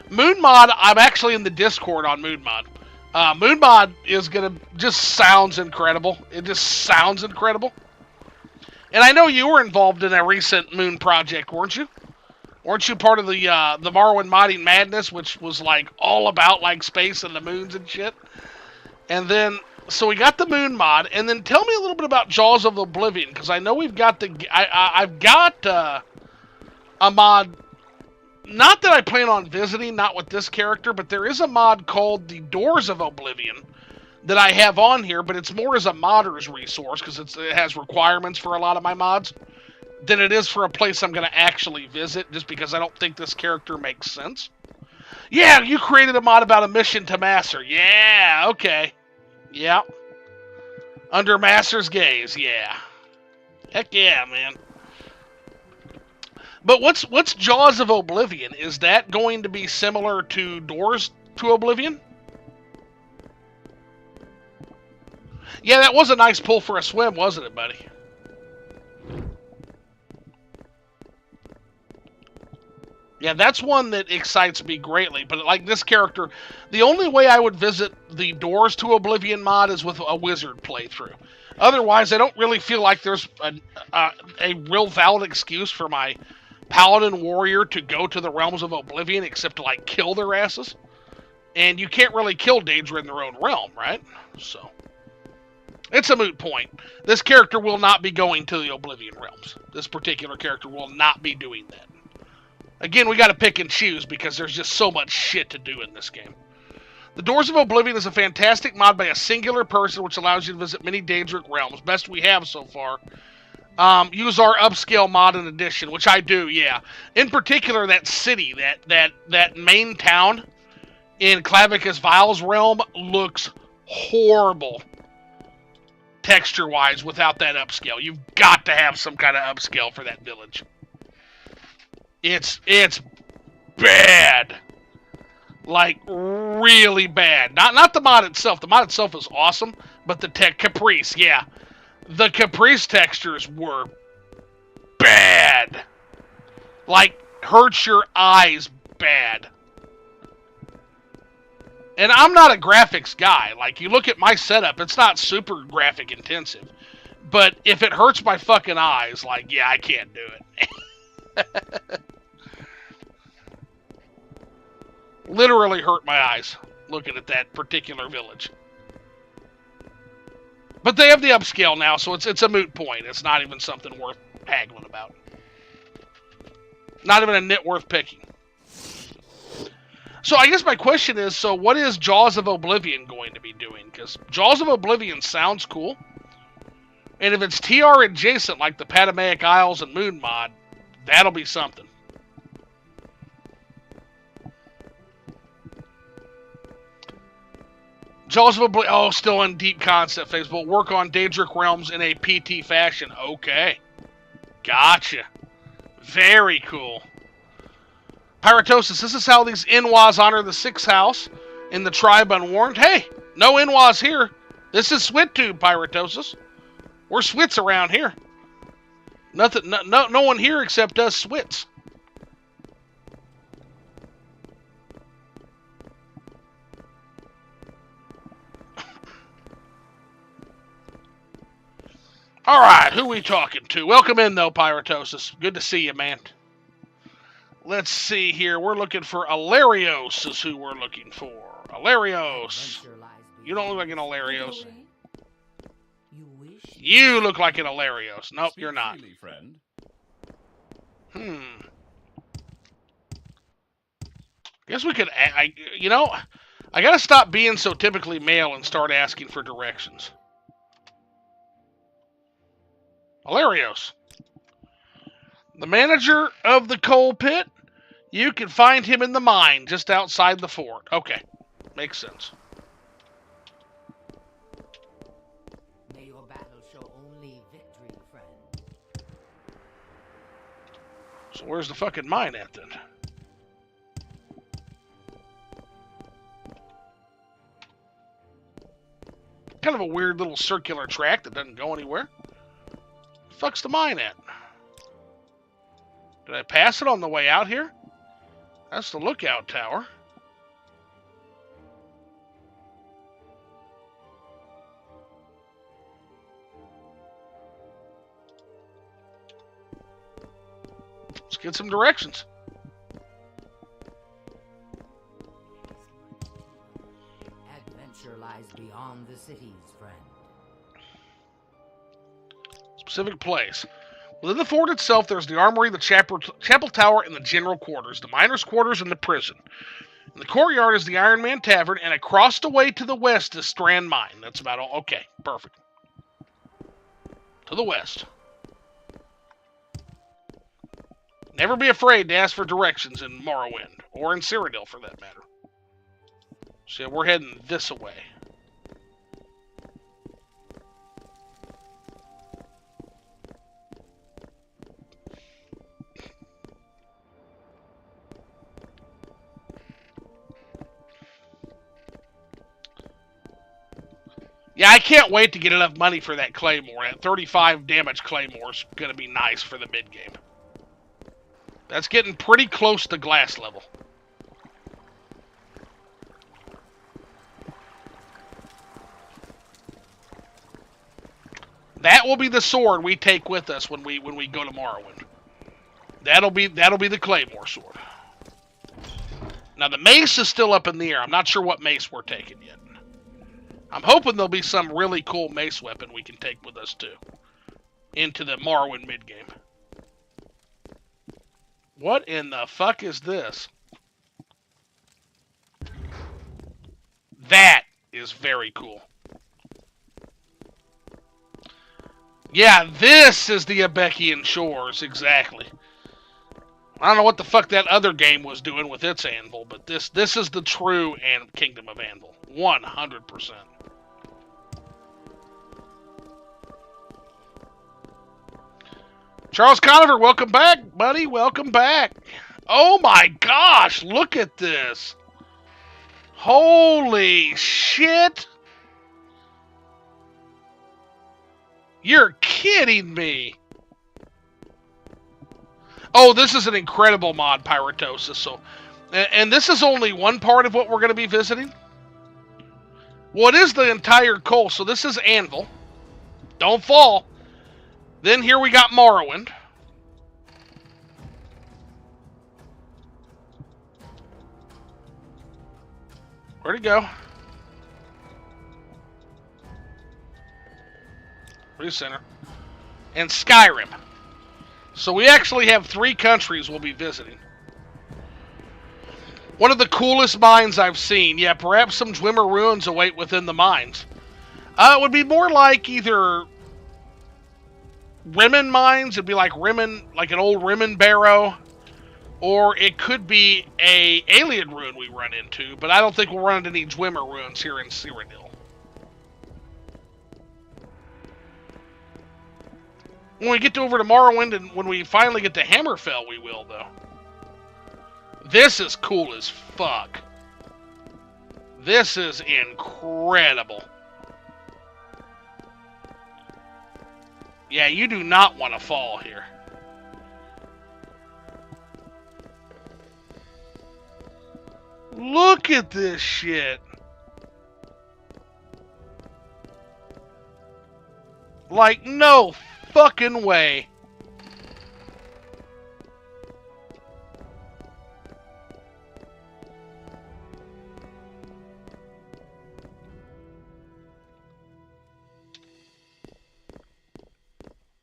Moon Mod, I'm actually in the Discord on Moon Mod. Moon Mod is going to... Just sounds incredible. It just sounds incredible. And I know you were involved in a recent Moon project, weren't you? Weren't you part of the Morrowind Modding Madness, which was like all about like space and the moons and shit? And then, so we got the Moon mod, and then tell me a little bit about Jaws of Oblivion, because I know we've got the, I've got a mod, not that I plan on visiting, not with this character, but there is a mod called the Doors of Oblivion that I have on here, but it's more as a modder's resource, because it has requirements for a lot of my mods, than it is for a place I'm going to actually visit, just because I don't think this character makes sense. Yeah, you created a mod about a mission to Masser. Yeah, okay. Yeah. Under Masser's gaze, yeah. Heck yeah, man. But what's Jaws of Oblivion? Is that going to be similar to Doors to Oblivion? Yeah, that was a nice pull for a swim, wasn't it, buddy? Yeah, that's one that excites me greatly. But like this character, the only way I would visit the Doors to Oblivion mod is with a wizard playthrough. Otherwise, I don't really feel like there's a real valid excuse for my paladin warrior to go to the realms of Oblivion except to like kill their asses. And you can't really kill Daedra in their own realm, right? So it's a moot point. This character will not be going to the Oblivion realms. This particular character will not be doing that. Again, we got to pick and choose because there's just so much shit to do in this game. The Doors of Oblivion is a fantastic mod by a singular person which allows you to visit many Daedric realms. Best we have so far. Use our upscale mod in addition, which I do, yeah. In particular, that city, that main town in Clavicus Vile's realm looks horrible texture-wise without that upscale. You've got to have some kind of upscale for that village. It's bad. Like, really bad. Not the mod itself. The mod itself is awesome, but the Caprice, yeah. The Caprice textures were bad. Like, hurts your eyes bad. And I'm not a graphics guy. Like, you look at my setup, it's not super graphic intensive. But if it hurts my fucking eyes, like, yeah, I can't do it. Literally hurt my eyes looking at that particular village. But they have the upscale now, so it's a moot point. It's not even something worth haggling about. Not even a nit worth picking. So I guess my question is, so what is Jaws of Oblivion going to be doing? Because Jaws of Oblivion sounds cool. And if it's TR adjacent, like the Petamaic Isles and Moon mod, that'll be something. Jaws of Oblivion, oh, still in deep concept phase, but work on Daedric Realms in a PT fashion. Okay. Gotcha. Very cool. Pyrosis, this is how these Inwas honor the 6th house in the tribe unwarned. Hey, no Inwas here. This is SwitTube, Pyrosis. We're Swits around here. Nothing, no one here except us Swits. All right, who we talking to? Welcome in, though, Pyrosis. Good to see you, man. Let's see here. We're looking for Alarios is who we're looking for. Alarios. You don't look like an Alarios. You look like an Alarios. Nope, you're not. Guess we could, you know, I gotta stop being so typically male and start asking for directions. Hilarious. The manager of the coal pit, you can find him in the mine just outside the fort. Okay, makes sense. May your battle show only victory, friend. So where's the fucking mine at then? Kind of a weird little circular track that doesn't go anywhere. The fuck's the mine at? Did I pass it on the way out here? That's the lookout tower. Let's get some directions. Adventure lies beyond the cities, friend. Specific place. Within the fort itself, there's the armory, the chapel tower, and the general quarters, the miners' quarters, and the prison. In the courtyard is the Iron Man Tavern, and across the way to the west is Strand Mine. That's about all. Okay, perfect. To the west. Never be afraid to ask for directions in Morrowind, or in Cyrodiil for that matter. So yeah, we're heading this way. Yeah, I can't wait to get enough money for that Claymore. That 35 damage Claymore is going to be nice for the mid-game. That's getting pretty close to glass level. That will be the sword we take with us when we go to Morrowind. That'll be the Claymore sword. Now the mace is still up in the air. I'm not sure what mace we're taking yet. I'm hoping there'll be some really cool mace weapon we can take with us too. Into the Morrowind mid-game. What in the fuck is this? That is very cool. Yeah, this is the Abecean shores, exactly. I don't know what the fuck that other game was doing with its anvil, but this is the true Kingdom of Anvil. 100%. Charles Conover, welcome back, buddy. Welcome back. Oh my gosh, look at this. Holy shit. You're kidding me. Oh, this is an incredible mod, Pyrosis. So, and this is only one part of what we're going to be visiting. Well, it is the entire coal, so this is Anvil. Don't fall. Then here we got Morrowind. Where'd it go? Pretty center. And Skyrim. So we actually have 3 countries we'll be visiting. One of the coolest mines I've seen. Yeah, perhaps some Dwemer ruins await within the mines. It would be more like either Rimmen mines. It'd be like Rimmen, like an old Rimmen barrow. Or it could be a alien ruin we run into. But I don't think we'll run into any Dwemer ruins here in Cyrodiil. When we get over to Morrowind and when we finally get to Hammerfell, we will, though. This is cool as fuck. This is incredible. Yeah, you do not want to fall here. Look at this shit. Like, no fucking way.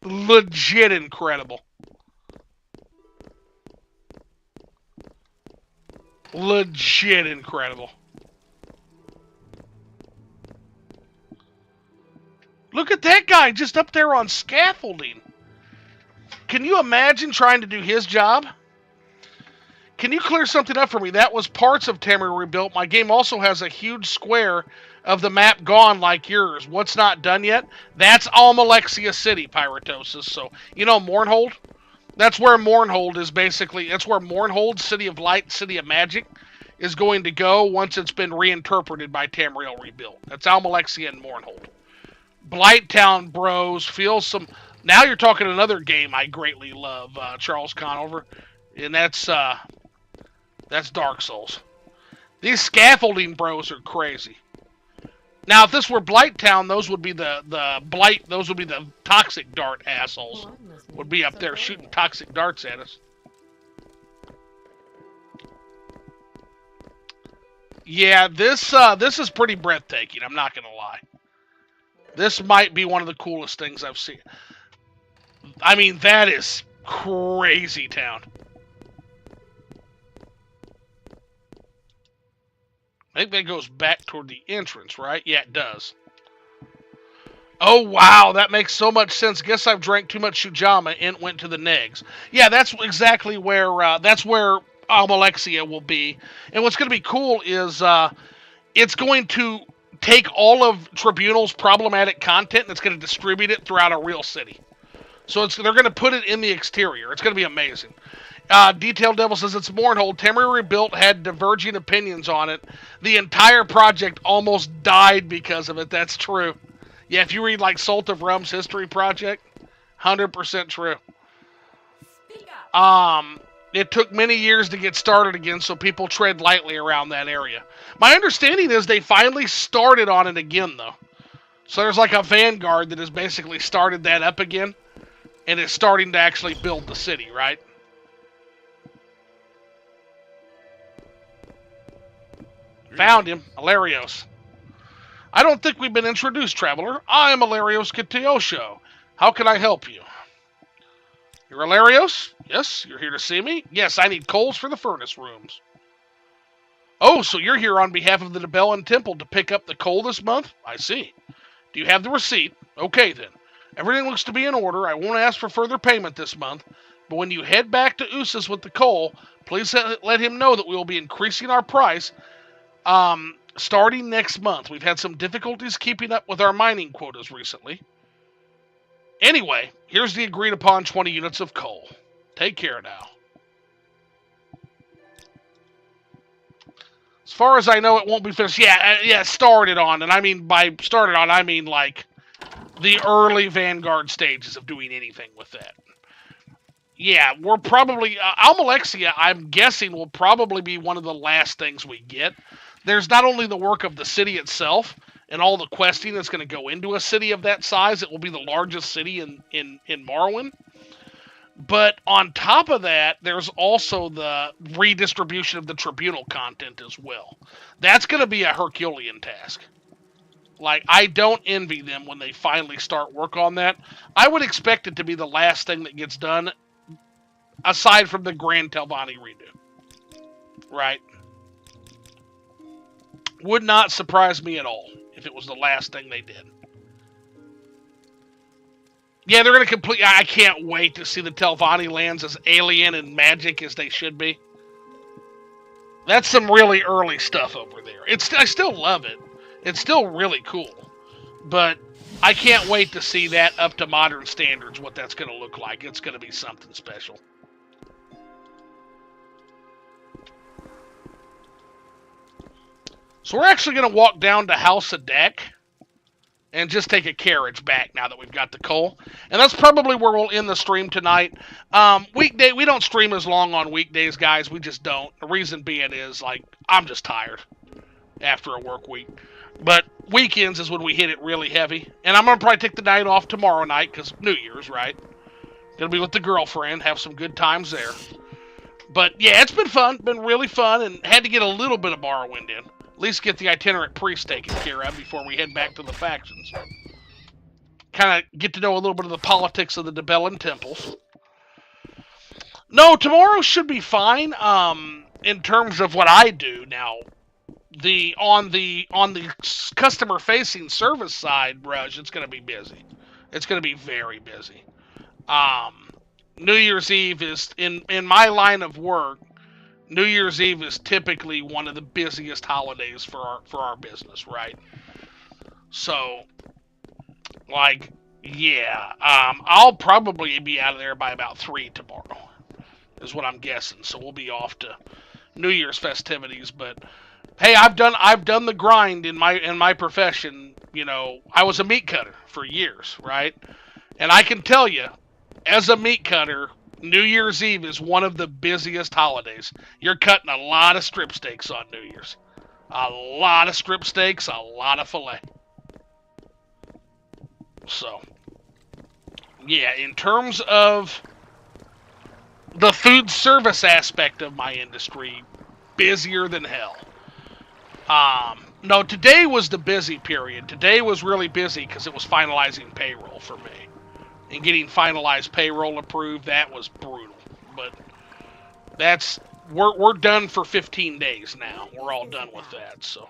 Legit incredible. Legit incredible. Look at that guy just up there on scaffolding. Can you imagine trying to do his job? Can you clear something up for me? That was parts of Tamriel Rebuilt. My game also has a huge square of the map gone like yours. What's not done yet? That's Almalexia City, Pyrosis. So, you know Mournhold? That's where Mournhold is basically. That's where Mournhold, City of Light, City of Magic, is going to go once it's been reinterpreted by Tamriel Rebuilt. That's Almalexia and Mournhold. Blighttown bros, feel some... Now you're talking another game I greatly love, Charles Conover. And that's Dark Souls. These scaffolding bros are crazy. Now, if this were Blighttown, those would be those would be the toxic dart assholes. Would be up there shooting toxic darts at us. Yeah, this is pretty breathtaking, I'm not gonna lie. This might be one of the coolest things I've seen. I mean, that is crazy town. I think that goes back toward the entrance, right? Yeah, it does. Oh, wow, that makes so much sense. Guess I've drank too much Shujama and went to the Negs. Yeah, that's exactly where, Almalexia will be. And what's going to be cool is, it's going to take all of Tribunal's problematic content and it's going to distribute it throughout a real city. So they're going to put it in the exterior. It's going to be amazing. Detailed Devil says it's Mournhold. Tamriel Rebuilt had diverging opinions on it. The entire project almost died because of it. That's true. Yeah, if you read like Salt of Rum's history project, 100% true. It took many years to get started again, so people tread lightly around that area. My understanding is they finally started on it again, though. So there's like a vanguard that has basically started that up again, and is starting to actually build the city, right? Found him, Alarios. I don't think we've been introduced, traveler. I am Alarios Katiosho. How can I help you? You're Alarios? Yes, you're here to see me? Yes, I need coals for the furnace rooms. Oh, so you're here on behalf of the Debella Temple to pick up the coal this month? I see. Do you have the receipt? Okay, then. Everything looks to be in order. I won't ask for further payment this month, but when you head back to Usus with the coal, please let him know that we will be increasing our price starting next month. We've had some difficulties keeping up with our mining quotas recently. Anyway, here's the agreed upon 20 units of coal. Take care now. As far as I know, it won't be finished. Yeah, started on. And I mean, by started on, I mean like the early Vanguard stages of doing anything with that. Yeah, we're probably... Almalexia, I'm guessing, will probably be one of the last things we get. There's not only the work of the city itself and all the questing that's going to go into a city of that size. It will be the largest city in Morrowind. But on top of that, there's also the redistribution of the Tribunal content as well. That's going to be a Herculean task. Like, I don't envy them when they finally start work on that. I would expect it to be the last thing that gets done, aside from the Grand Telvanni redo. Right? Would not surprise me at all if it was the last thing they did. Yeah, they're going to complete... I can't wait to see the Telvanni lands as alien and magic as they should be. That's some really early stuff over there. I still love it. It's still really cool. But I can't wait to see that up to modern standards, what that's going to look like. It's going to be something special. So we're actually going to walk down to House of Deck and just take a carriage back now that we've got the coal. And that's probably where we'll end the stream tonight. Weekday, we don't stream as long on weekdays, guys. We just don't. The reason being is, like, I'm just tired after a work week. But weekends is when we hit it really heavy. And I'm going to probably take the night off tomorrow night because New Year's, right? Going to be with the girlfriend, have some good times there. But, yeah, it's been fun. Been really fun, and had to get a little bit of Morrowind in. At least get the itinerant priest taken care of before we head back to the factions. Kind of get to know a little bit of the politics of the Dibellan temples. No, tomorrow should be fine. in terms of what I do now, on the customer facing service side, Rush, it's going to be busy. It's going to be very busy. New Year's Eve is in my line of work. New Year's Eve is typically one of the busiest holidays for our business, right? So, like, yeah, I'll probably be out of there by about 3 tomorrow, is what I'm guessing. So we'll be off to New Year's festivities. But hey, I've done the grind in my profession. You know, I was a meat cutter for years, right? And I can tell you, as a meat cutter, New Year's Eve is one of the busiest holidays. You're cutting a lot of strip steaks on New Year's. A lot of strip steaks, a lot of filet. So, yeah, in terms of the food service aspect of my industry, busier than hell. No, today was the busy period. Today was really busy because it was finalizing payroll for me. And getting finalized payroll approved, that was brutal. But we're done for 15 days now. We're all done with that, so.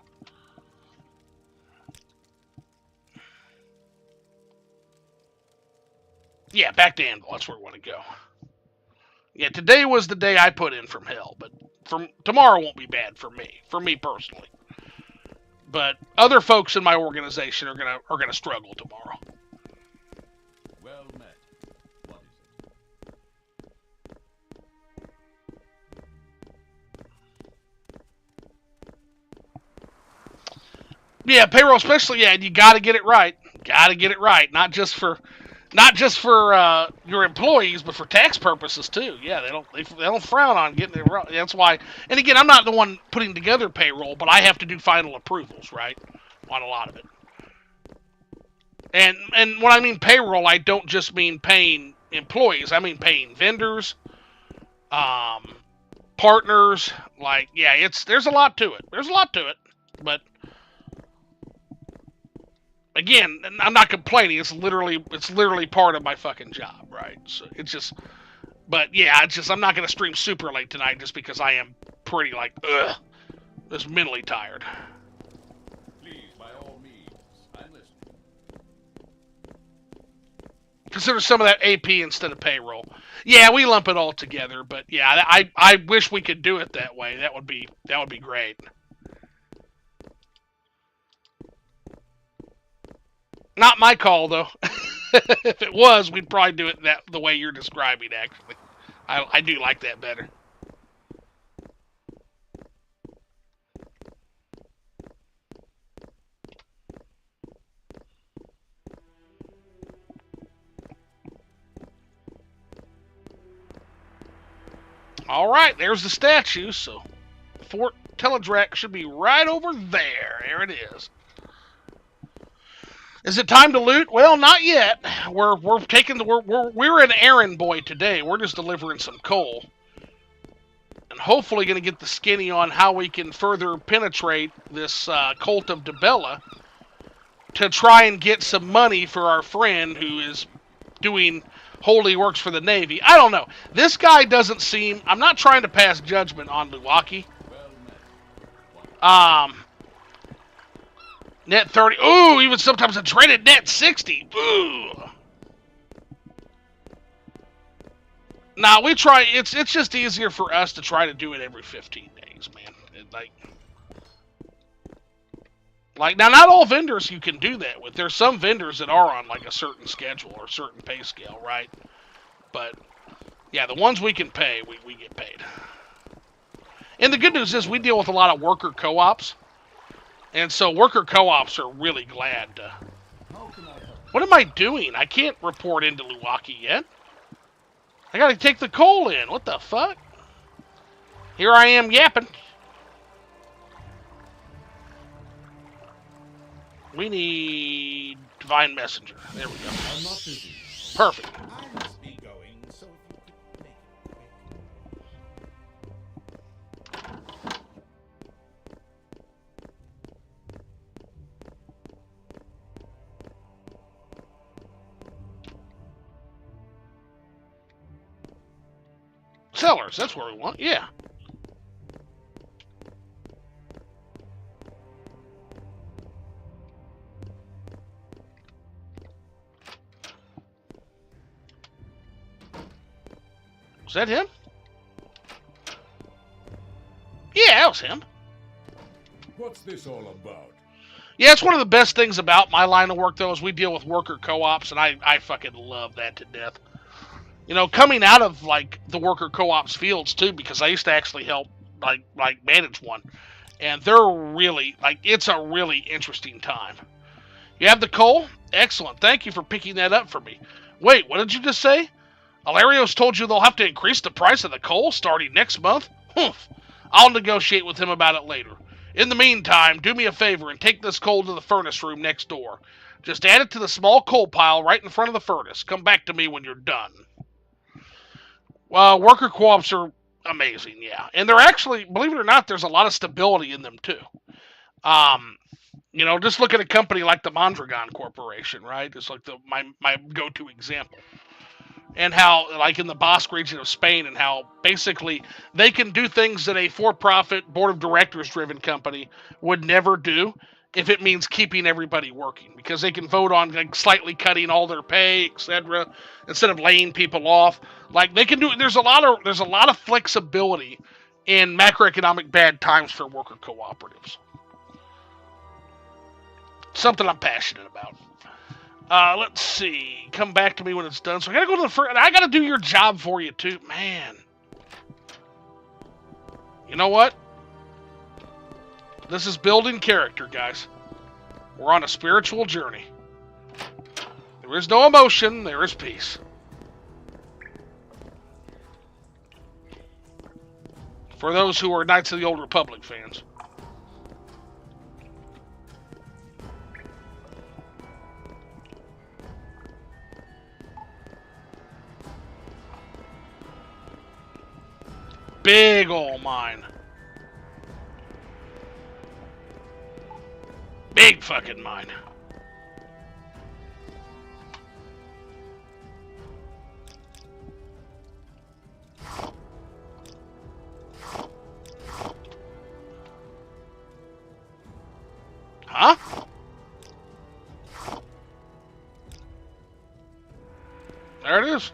Yeah, back to Anvil. That's where we want to go. Yeah, today was the day I put in from hell, but tomorrow won't be bad for me personally. But other folks in my organization are gonna struggle tomorrow. Well met. What is it? Yeah, payroll especially. Yeah, you got to get it right. Got to get it right. Not just for your employees, but for tax purposes too. Yeah, they don't frown on getting it right. That's why. And again, I'm not the one putting together payroll, but I have to do final approvals, right, on a lot of it. And when I mean payroll, I don't just mean paying employees. I mean paying vendors, partners. Like, yeah, there's a lot to it. There's a lot to it, but. Again, I'm not complaining. It's literally part of my fucking job, right? So it's just, but yeah, I'm not gonna stream super late tonight just because I am pretty just mentally tired. Please, by all means, I'm listening. Consider some of that AP instead of payroll. Yeah, we lump it all together, but yeah, I wish we could do it that way. That would be great. Not my call, though. If it was, we'd probably do it the way you're describing, actually. I do like that better. All right, there's the statue, so Fort Teledrac should be right over there. There it is. Is it time to loot? Well, not yet. We're an errand boy today. We're just delivering some coal. And hopefully going to get the skinny on how we can further penetrate this cult of Debella to try and get some money for our friend who is doing holy works for the Navy. I don't know. This guy doesn't seem... I'm not trying to pass judgment on Luwaki. Net 30. Ooh, even sometimes a traded net 60. Ooh. Now, we try... It's just easier for us to try to do it every 15 days, man. Like, now, not all vendors you can do that with. There's some vendors that are on, like, a certain schedule or a certain pay scale, right? But, yeah, the ones we can pay, we get paid. And the good news is we deal with a lot of worker co-ops. And so worker co-ops are really glad to... What am I doing? I can't report into Luwaki yet. I gotta take the coal in. What the fuck? Here I am yapping. We need Divine Messenger. There we go. I'm not busy. Perfect. I must be going, so if you could make it quick. Sellers, that's where we want. Yeah. Was that him? Yeah, that was him. What's this all about? Yeah, it's one of the best things about my line of work, though, is we deal with worker co-ops, and I fucking love that to death. You know, coming out of, like, the worker co-ops fields, too, because I used to actually help, like manage one. And they're really, like, it's a really interesting time. You have the coal? Excellent. Thank you for picking that up for me. Wait, what did you just say? Alarios told you they'll have to increase the price of the coal starting next month? Humph. I'll negotiate with him about it later. In the meantime, do me a favor and take this coal to the furnace room next door. Just add it to the small coal pile right in front of the furnace. Come back to me when you're done. Well, worker co-ops are amazing, yeah. And they're actually, believe it or not, there's a lot of stability in them, too. You know, just look at a company like the Mondragon Corporation, right? It's like my go-to example. And how, like in the Basque region of Spain, and how basically they can do things that a for-profit, board of directors-driven company would never do if it means keeping everybody working. Because they can vote on like slightly cutting all their pay, etc., instead of laying people off. Like they can do. There's a lot of flexibility in macroeconomic bad times for worker cooperatives. Something I'm passionate about. Let's see. Come back to me when it's done. So I gotta go to the first. I gotta do your job for you too, man. You know what? This is building character, guys. We're on a spiritual journey. There is no emotion. There is peace. For those who are Knights of the Old Republic fans. Big ol' mine. Big fucking mine. Huh? There it is.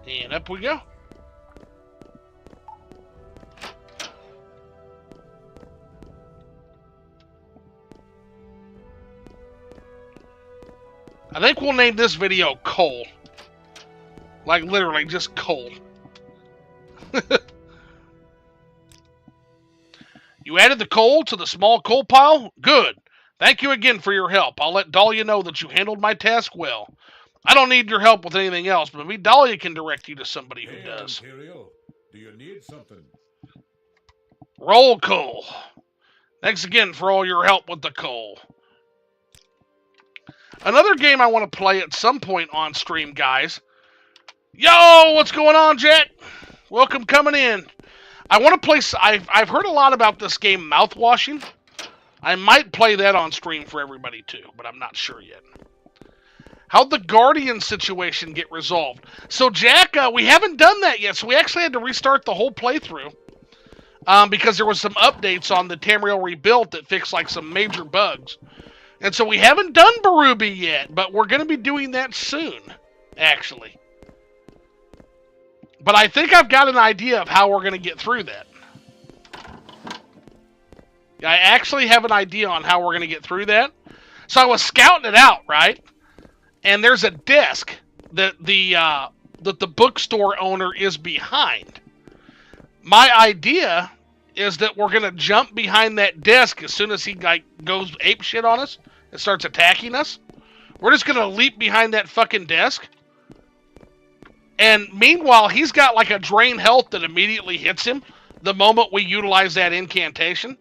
And up we go. I think we'll name this video Coal. Like literally just coal. You added the coal to the small coal pile? Good. Thank you again for your help. I'll let Dalia know that you handled my task well. I don't need your help with anything else, but maybe Dalia can direct you to somebody who does. Imperial, do you need something? Roll coal. Thanks again for all your help with the coal. Another game I want to play at some point on stream, guys. Yo, what's going on, Jack? Welcome coming in. I want to play... I've heard a lot about this game, Mouthwashing. I might play that on stream for everybody, too, but I'm not sure yet. How'd the Guardian situation get resolved? So, Jack, we haven't done that yet, so we actually had to restart the whole playthrough. Because there was some updates on the Tamriel Rebuilt that fixed, like, some major bugs. And so we haven't done Barubi yet, but we're going to be doing that soon, actually. But I think I've got an idea of how we're going to get through that. I actually have an idea on how we're going to get through that. So I was scouting it out, right? And there's a desk that the bookstore owner is behind. My idea is that we're going to jump behind that desk as soon as he like goes apeshit on us and starts attacking us. We're just going to leap behind that fucking desk. And meanwhile, he's got like a drain health that immediately hits him the moment we utilize that incantation.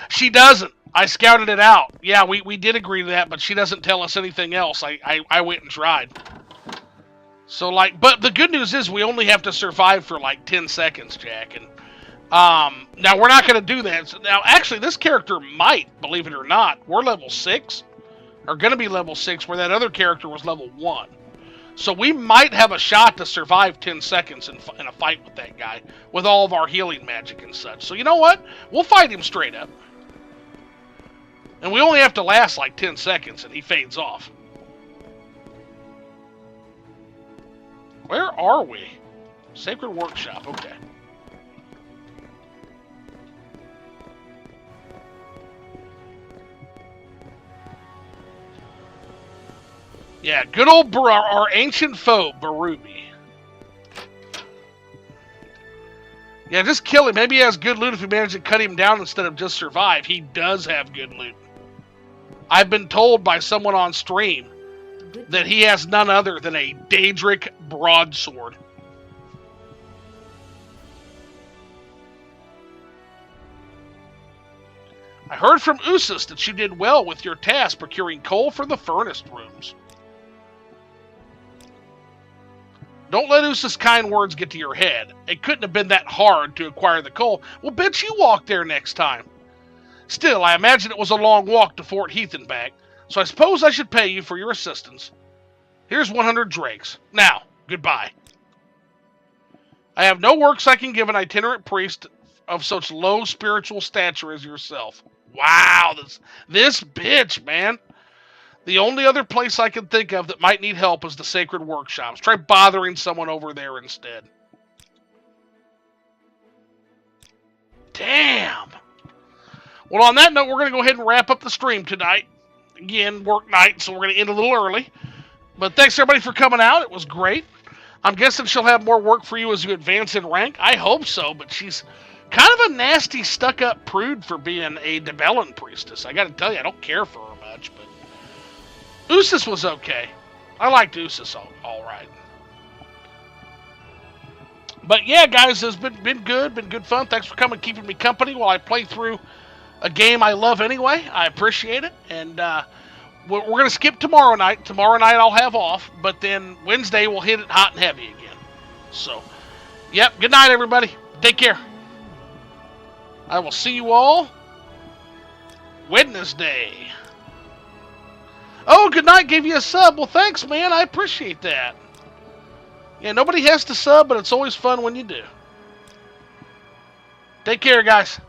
She doesn't. I scouted it out. Yeah, we did agree to that, but she doesn't tell us anything else. I went and tried. So, like, but the good news is we only have to survive for, like, 10 seconds, Jack. And Now, we're not going to do that. So now, actually, this character might, believe it or not, we're level 6. Or going to be level 6, where that other character was level 1. So we might have a shot to survive 10 seconds in a fight with that guy, with all of our healing magic and such. So you know what? We'll fight him straight up. And we only have to last like 10 seconds, and he fades off. Where are we? Sacred Workshop, okay. Yeah, good old our ancient foe, Barubi. Yeah, just kill him. Maybe he has good loot if we manage to cut him down instead of just survive. He does have good loot. I've been told by someone on stream that he has none other than a Daedric broadsword. I heard from Usus that you did well with your task procuring coal for the furnace rooms. Don't let Usus' kind words get to your head. It couldn't have been that hard to acquire the coal. Well, bet you walk there next time. Still, I imagine it was a long walk to Fort Heath and back, so I suppose I should pay you for your assistance. Here's 100 drakes. Now, goodbye. I have no works I can give an itinerant priest of such low spiritual stature as yourself. Wow, this bitch, man. The only other place I can think of that might need help is the Sacred Workshops. Try bothering someone over there instead. Damn. Well, on that note, we're going to go ahead and wrap up the stream tonight. Again, work night, so we're going to end a little early. But thanks, everybody, for coming out. It was great. I'm guessing she'll have more work for you as you advance in rank. I hope so, but she's kind of a nasty, stuck-up prude for being a Debellan priestess. I got to tell you, I don't care for her much, but Usus was okay. I liked Usus all right. But yeah, guys, it's been good fun. Thanks for coming, keeping me company while I play through a game I love anyway. I appreciate it. And we're going to skip tomorrow night. Tomorrow night I'll have off, but then Wednesday we'll hit it hot and heavy again. So, yep, good night, everybody. Take care. I will see you all Wednesday. Oh, good night, gave you a sub. Well, thanks, man. I appreciate that. Yeah, nobody has to sub, but it's always fun when you do. Take care, guys.